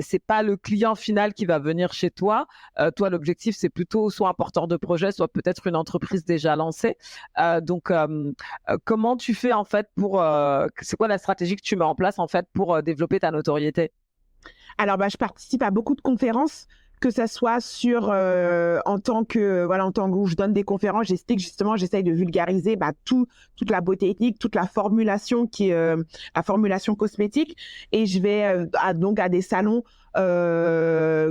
c'est pas le client final qui va venir chez toi. Toi, l'objectif, c'est plutôt soit un porteur de projet, soit peut-être une entreprise déjà lancée. Comment tu fais en fait c'est quoi la stratégie que tu mets en place en fait pour développer ta notoriété? Alors, je participe à beaucoup de conférences, que ça soit en tant que où je donne des conférences, j'explique justement, j'essaye de vulgariser toute la beauté ethnique, toute la formulation qui est la formulation cosmétique, et je vais à des salons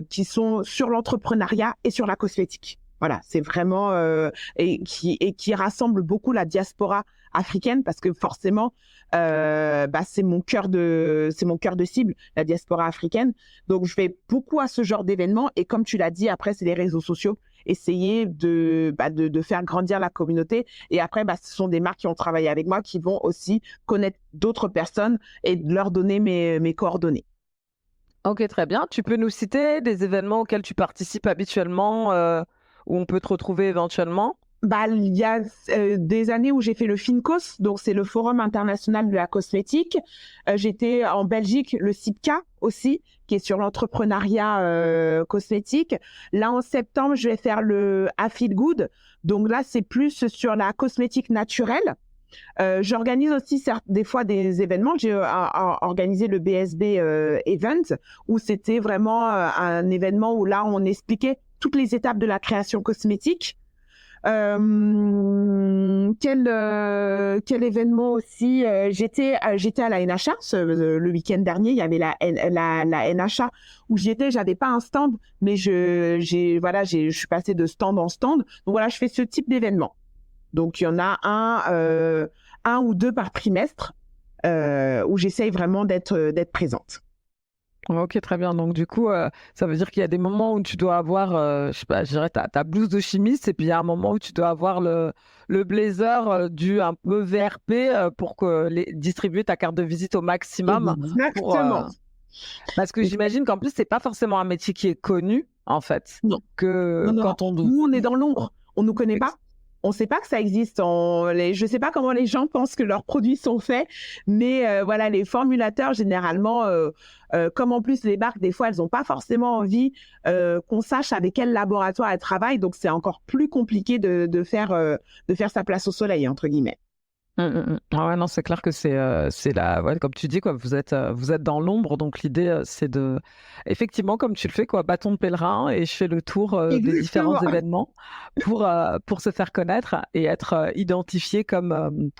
qui sont sur l'entrepreneuriat et sur la cosmétique. Voilà, c'est vraiment et qui rassemble beaucoup la diaspora africaine, parce que forcément c'est mon cœur de cible, la diaspora africaine. Donc je vais beaucoup à ce genre d'événements, et comme tu l'as dit, après c'est les réseaux sociaux, essayer de faire grandir la communauté, et après ce sont des marques qui ont travaillé avec moi qui vont aussi connaître d'autres personnes et leur donner mes coordonnées. OK, très bien. Tu peux nous citer des événements auxquels tu participes habituellement, où on peut te retrouver éventuellement? Il y a des années où j'ai fait le FINCOS, donc c'est le Forum international de la cosmétique. J'étais en Belgique, le CIPCA aussi, qui est sur l'entrepreneuriat cosmétique. Là, en septembre, je vais faire le I Feel Good. Donc là, c'est plus sur la cosmétique naturelle. J'organise aussi des fois des événements. J'ai organisé le BSB Event, où c'était vraiment un événement où là, on expliquait toutes les étapes de la création cosmétique. Quel événement aussi, j'étais à la NHA le week-end dernier. Il y avait la NHA où j'avais pas un stand, mais je suis passée de stand en stand. Donc voilà, je fais ce type d'événement. Donc il y en a un ou deux par trimestre où j'essaye vraiment d'être présente. OK, très bien. Donc du coup, ça veut dire qu'il y a des moments où tu dois avoir, je sais pas, je dirais ta blouse de chimiste, et puis il y a un moment où tu dois avoir le blazer, un peu VRP, pour distribuer ta carte de visite au maximum pour, Exactement. parce que j'imagine qu'en plus, c'est pas forcément un métier qui est connu, en fait, Non. que Non. quand on Nous, on est dans l'ombre. On nous connaît pas. On ne sait pas que ça existe. Je ne sais pas comment les gens pensent que leurs produits sont faits, mais voilà, les formulateurs, généralement, comme en plus les marques, des fois, elles n'ont pas forcément envie qu'on sache avec quel laboratoire elles travaillent. Donc, c'est encore plus compliqué de faire sa place au soleil, entre guillemets. Ah ouais, non, c'est clair que c'est ouais, comme tu dis, quoi, vous êtes dans l'ombre, donc l'idée, c'est de effectivement, comme tu le fais, quoi, bâton de pèlerin et je fais le tour, des différents Exactement. événements pour se faire connaître et être, identifié comme,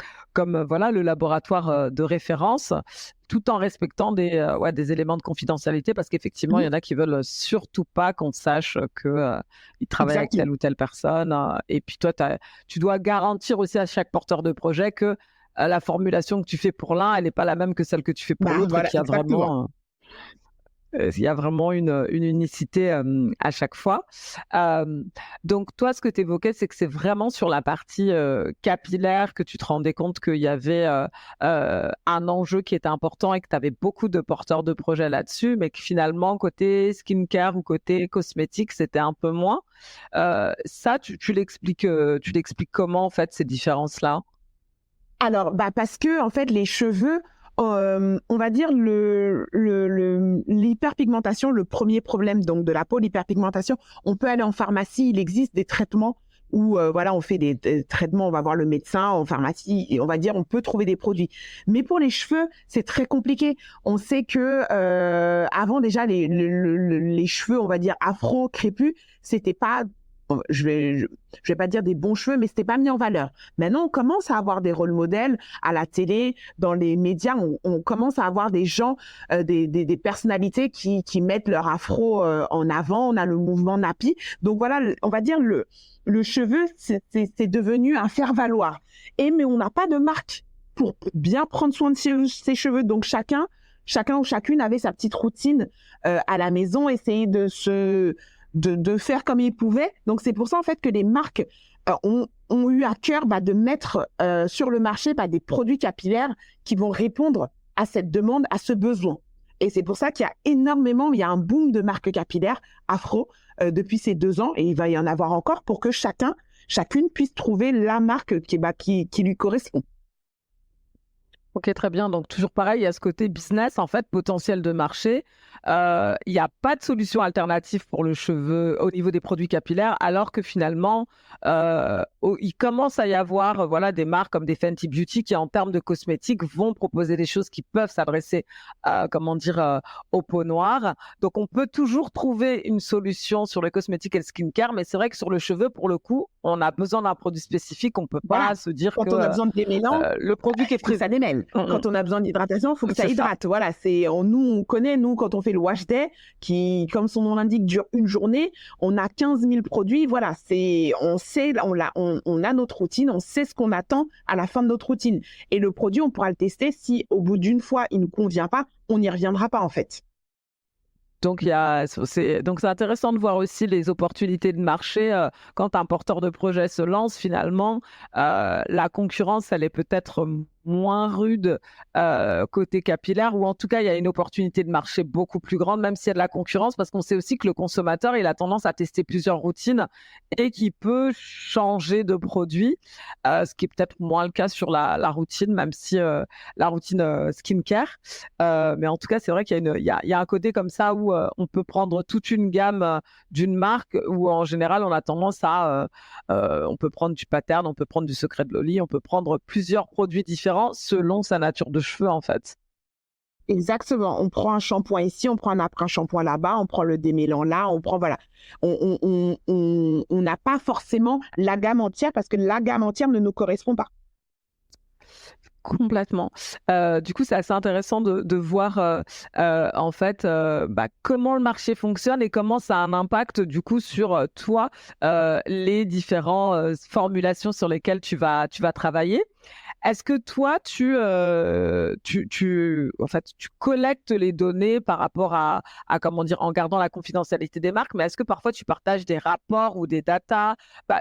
voilà, le laboratoire, de référence, tout en respectant ouais, des éléments de confidentialité parce qu'effectivement, il y Mhm. en a qui veulent surtout pas qu'on sache que, ils travaillent avec telle Exactement. ou telle personne, et puis toi, tu dois garantir aussi à chaque porteur de projet que la formulation que tu fais pour l'un, elle n'est pas la même que celle que tu fais pour Bah, l'autre et voilà, exactement. il y a vraiment une unicité à chaque fois. Euh, donc, toi, ce que tu évoquais, c'est que c'est vraiment sur la partie capillaire que tu te rendais compte qu'il y avait un enjeu qui était important et que tu avais beaucoup de porteurs de projets là-dessus, mais que finalement, côté skincare ou côté cosmétique, c'était un peu moins. Ça, tu l'expliques comment, en fait, ces différences-là? Alors, bah parce que en fait, les cheveux, on va dire l'hyperpigmentation, le premier problème donc de la peau, l'hyperpigmentation. On peut aller en pharmacie, il existe des traitements où voilà, on fait des traitements, on va voir le médecin en pharmacie et on va dire on peut trouver des produits. Mais pour les cheveux, c'est très compliqué. On sait que avant déjà les cheveux, on va dire afro crépus, c'était pas je vais pas dire des bons cheveux, mais c'était pas mis en valeur. Maintenant, on commence à avoir des rôles modèles à la télé, dans les médias. On commence à avoir des gens, des personnalités qui mettent leur afro en avant. On a le mouvement Nappy. Donc voilà, on va dire le cheveu, c'est devenu un faire-valoir. Mais on n'a pas de marque pour bien prendre soin de ses cheveux. Donc chacun ou chacune avait sa petite routine à la maison, essayer de faire comme ils pouvaient. Donc c'est pour ça en fait que les marques ont eu à cœur de mettre sur le marché des produits capillaires qui vont répondre à cette demande, à ce besoin. Et c'est pour ça qu'il y a il y a un boom de marques capillaires afro depuis ces 2 ans et il va y en avoir encore pour que chacune puisse trouver la marque qui lui correspond. Ok, très bien. Donc, toujours pareil, il y a ce côté business, en fait, potentiel de marché. Il n'y a pas de solution alternative pour le cheveu au niveau des produits capillaires, alors que finalement, il commence à y avoir voilà, des marques comme des Fenty Beauty qui, en termes de cosmétiques, vont proposer des choses qui peuvent s'adresser, comment dire, aux peaux noires. Donc, on peut toujours trouver une solution sur le cosmétique et le skincare, mais c'est vrai que sur le cheveu, pour le coup, on a besoin d'un produit spécifique. On ne peut Voilà. pas se dire que Quand on a besoin de démêlant, le produit qui est il faut que prévu. ça démêle. Quand on a besoin d'hydratation, il faut que ça C'est ça. hydrate. Voilà, on connaît, nous, quand on fait le wash day, qui, comme son nom l'indique, dure une journée, on a 15 000 produits. Voilà, on sait, on a notre routine, on sait ce qu'on attend à la fin de notre routine. Et le produit, on pourra le tester. Si au bout d'une fois, il ne nous convient pas, on n'y reviendra pas, en fait. Donc, donc c'est intéressant de voir aussi les opportunités de marché. Quand un porteur de projet se lance, finalement, la concurrence, elle est peut-être moins rude côté capillaire, ou en tout cas, il y a une opportunité de marché beaucoup plus grande, même s'il y a de la concurrence, parce qu'on sait aussi que le consommateur, il a tendance à tester plusieurs routines et qu'il peut changer de produit, ce qui est peut-être moins le cas sur la routine, même si la routine skincare. Mais en tout cas, c'est vrai qu'il y a un côté comme ça où on peut prendre toute une gamme d'une marque où en général, on a tendance à... on peut prendre du Pattern, on peut prendre du Secret de Loli, on peut prendre plusieurs produits différents selon sa nature de cheveux, en fait. Exactement. On prend un shampoing ici, on prend un après-shampoing là-bas, on prend le démêlant là, on prend, voilà. On n'a pas forcément la gamme entière parce que la gamme entière ne nous correspond pas. Complètement. Du coup, c'est assez intéressant de voir en fait comment le marché fonctionne et comment ça a un impact du coup sur toi, les différentes formulations sur lesquelles tu vas travailler. Est-ce que toi, en fait, tu collectes les données par rapport comment dire, en gardant la confidentialité des marques, mais est-ce que parfois tu partages des rapports ou des datas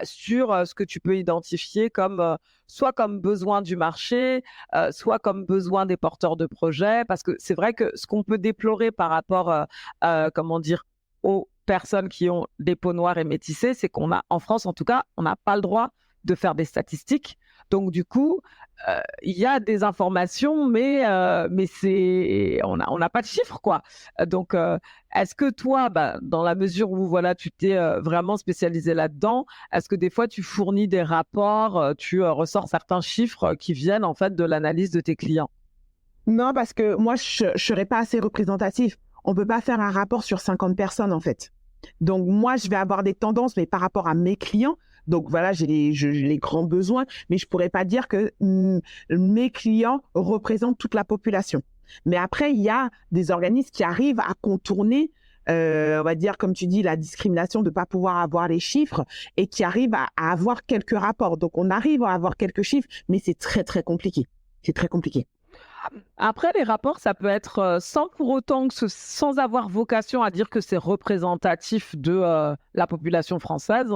sur ce que tu peux identifier comme soit comme besoin du marché, soit comme besoin des porteurs de projets? Parce que c'est vrai que ce qu'on peut déplorer par rapport, comment dire, aux personnes qui ont des peaux noires et métissées, c'est qu'on a, en France en tout cas, on n'a pas le droit de faire des statistiques. Donc du coup, il y a des informations, mais on n'a pas de chiffres, quoi. Donc, est-ce que toi, dans la mesure où voilà, tu t'es vraiment spécialisé là-dedans, est-ce que des fois tu fournis des rapports, tu ressors certains chiffres qui viennent en fait de l'analyse de tes clients? Non, parce que moi, je ne serais pas assez représentatif. On ne peut pas faire un rapport sur 50 personnes, en fait. Donc, moi, je vais avoir des tendances, mais par rapport à mes clients. Donc, voilà, j'ai les grands besoins, mais je ne pourrais pas dire que mes clients représentent toute la population. Mais après, il y a des organismes qui arrivent à contourner, on va dire, comme tu dis, la discrimination de ne pas pouvoir avoir les chiffres et qui arrivent à avoir quelques rapports. Donc, on arrive à avoir quelques chiffres, mais c'est très, très compliqué. C'est très compliqué. Après, les rapports, ça peut être sans pour autant sans avoir vocation à dire que c'est représentatif de la population française,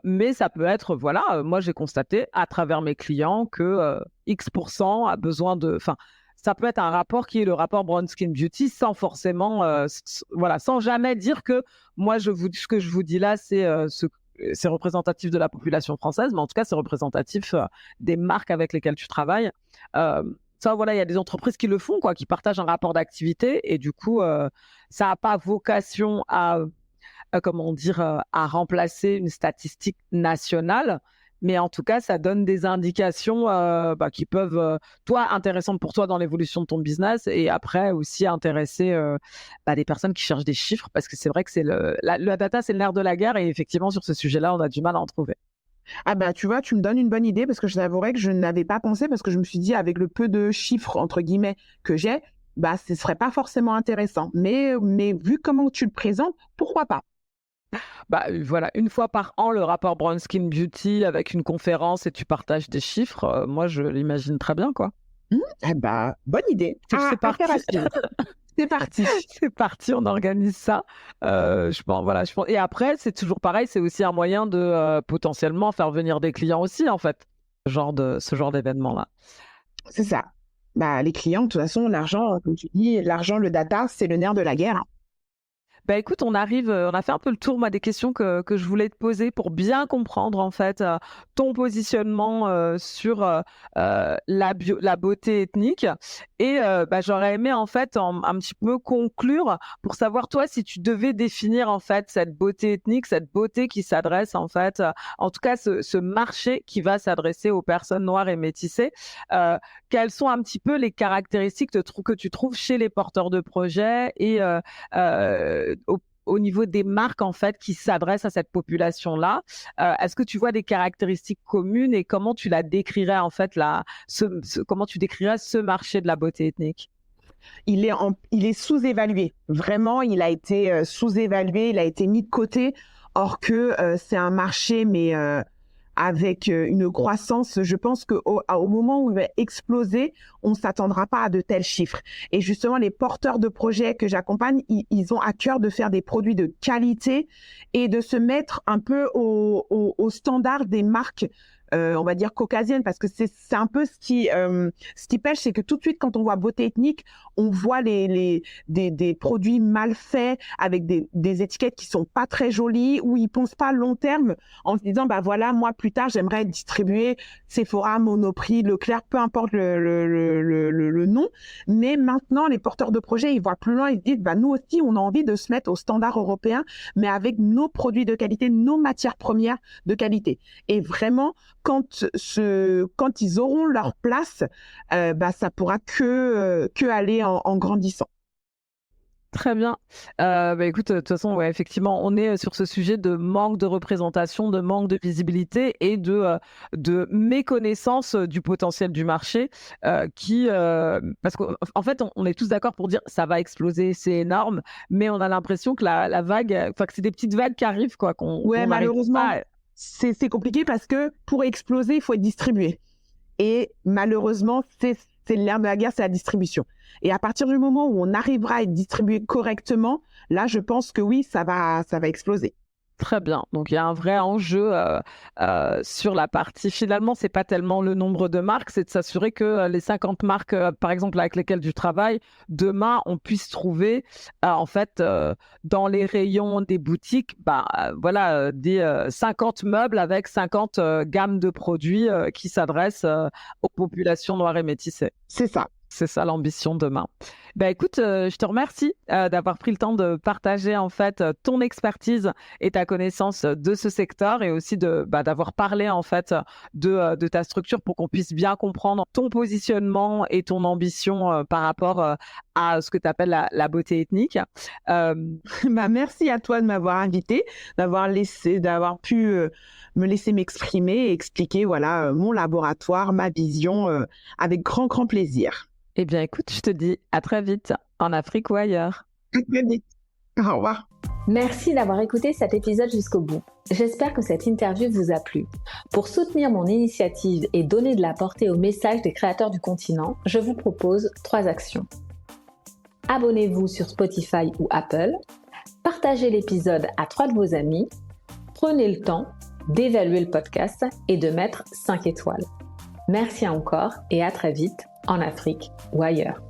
mais ça peut être, voilà, moi j'ai constaté à travers mes clients que X% a besoin de, enfin, ça peut être un rapport qui est le rapport Brown Skin Beauty sans forcément, voilà, sans jamais dire que moi ce que je vous dis là, c'est représentatif de la population française, mais en tout cas, c'est représentatif des marques avec lesquelles tu travailles. Euh, Ça, voilà, il y a des entreprises qui le font, quoi, qui partagent un rapport d'activité et du coup, ça n'a pas vocation comment dire, à remplacer une statistique nationale, mais en tout cas, ça donne des indications qui peuvent, toi, intéressantes pour toi dans l'évolution de ton business et après aussi intéresser des personnes qui cherchent des chiffres parce que c'est vrai que la data, c'est le nerf de la guerre et effectivement, sur ce sujet-là, on a du mal à en trouver. Ah bah tu vois, tu me donnes une bonne idée parce que je t'avouerais que je n'avais pas pensé parce que je me suis dit avec le peu de chiffres entre guillemets que j'ai, ce serait pas forcément intéressant. Mais vu comment tu le présentes, pourquoi pas? Voilà, une fois par an, le rapport Brown Skin Beauty avec une conférence et tu partages des chiffres, moi je l'imagine très bien, quoi. Eh bah, bonne idée. C'est parti. Affaire à suivre. C'est parti. C'est parti, on organise ça. Je pense, voilà, et après, c'est toujours pareil, c'est aussi un moyen de potentiellement faire venir des clients aussi, en fait, ce genre d'événement-là. C'est ça. Les clients, de toute façon, l'argent, comme tu dis, l'argent, le data, c'est le nerf de la guerre. Écoute, on a fait un peu le tour, moi, des questions que je voulais te poser pour bien comprendre, en fait, ton positionnement sur la beauté ethnique. Et j'aurais aimé, en fait, un petit peu conclure pour savoir, toi, si tu devais définir, en fait, cette beauté ethnique, cette beauté qui s'adresse, en fait, en tout cas, ce marché qui va s'adresser aux personnes noires et métissées, quelles sont un petit peu les caractéristiques que tu trouves chez les porteurs de projets et au niveau des marques en fait qui s'adressent à cette population-là, est-ce que tu vois des caractéristiques communes et comment tu la décrirais en fait comment tu décrirais ce marché de la beauté ethnique? Il est sous-évalué. Vraiment, il a été sous-évalué, il a été mis de côté. Or que c'est un marché, mais avec une croissance, je pense qu'au moment où il va exploser, on ne s'attendra pas à de tels chiffres. Et justement, les porteurs de projets que j'accompagne, ils ont à cœur de faire des produits de qualité et de se mettre un peu au standard des marques on va dire caucasienne, parce que c'est un peu ce qui pêche, c'est que tout de suite quand on voit beauté ethnique, on voit des produits mal faits avec des étiquettes qui sont pas très jolies, où ils pensent pas long terme en se disant voilà, moi plus tard j'aimerais distribuer Sephora, Monoprix, Leclerc, peu importe le nom, mais maintenant les porteurs de projets ils voient plus loin, ils se disent nous aussi on a envie de se mettre aux standards européens, mais avec nos produits de qualité, nos matières premières de qualité. Et vraiment quand ils auront leur place, ça pourra que aller en grandissant. Très bien. Écoute, de toute façon, ouais, effectivement, on est sur ce sujet de manque de représentation, de manque de visibilité et de méconnaissance du potentiel du marché parce qu'en fait, on est tous d'accord pour dire ça va exploser, c'est énorme, mais on a l'impression que la vague, que c'est des petites vagues qui arrivent, quoi, qu'on malheureusement, pas. C'est compliqué parce que pour exploser, il faut être distribué. Et malheureusement, c'est le nerf de la guerre, c'est la distribution. Et à partir du moment où on arrivera à être distribué correctement, là, je pense que oui, ça va exploser. Très bien. Donc, il y a un vrai enjeu sur la partie. Finalement, c'est pas tellement le nombre de marques, c'est de s'assurer que les 50 marques, par exemple, avec lesquelles tu travailles, demain, on puisse trouver, en fait, dans les rayons des boutiques, voilà, des 50 meubles avec 50 gammes de produits qui s'adressent aux populations noires et métissées. C'est ça. C'est ça l'ambition demain. Écoute, je te remercie d'avoir pris le temps de partager en fait ton expertise et ta connaissance de ce secteur et aussi d'avoir parlé en fait de ta structure pour qu'on puisse bien comprendre ton positionnement et ton ambition par rapport à ce que tu appelles la beauté ethnique. Merci à toi de m'avoir invité, d'avoir pu me laisser m'exprimer et expliquer voilà mon laboratoire, ma vision avec grand grand plaisir. Eh bien, écoute, je te dis à très vite, en Afrique ou ailleurs. À très vite. Au revoir. Merci d'avoir écouté cet épisode jusqu'au bout. J'espère que cette interview vous a plu. Pour soutenir mon initiative et donner de la portée au message des créateurs du continent, je vous propose 3 actions. Abonnez-vous sur Spotify ou Apple, partagez l'épisode à 3 de vos amis, prenez le temps d'évaluer le podcast et de mettre 5 étoiles. Merci encore et à très vite en Afrique ou ailleurs.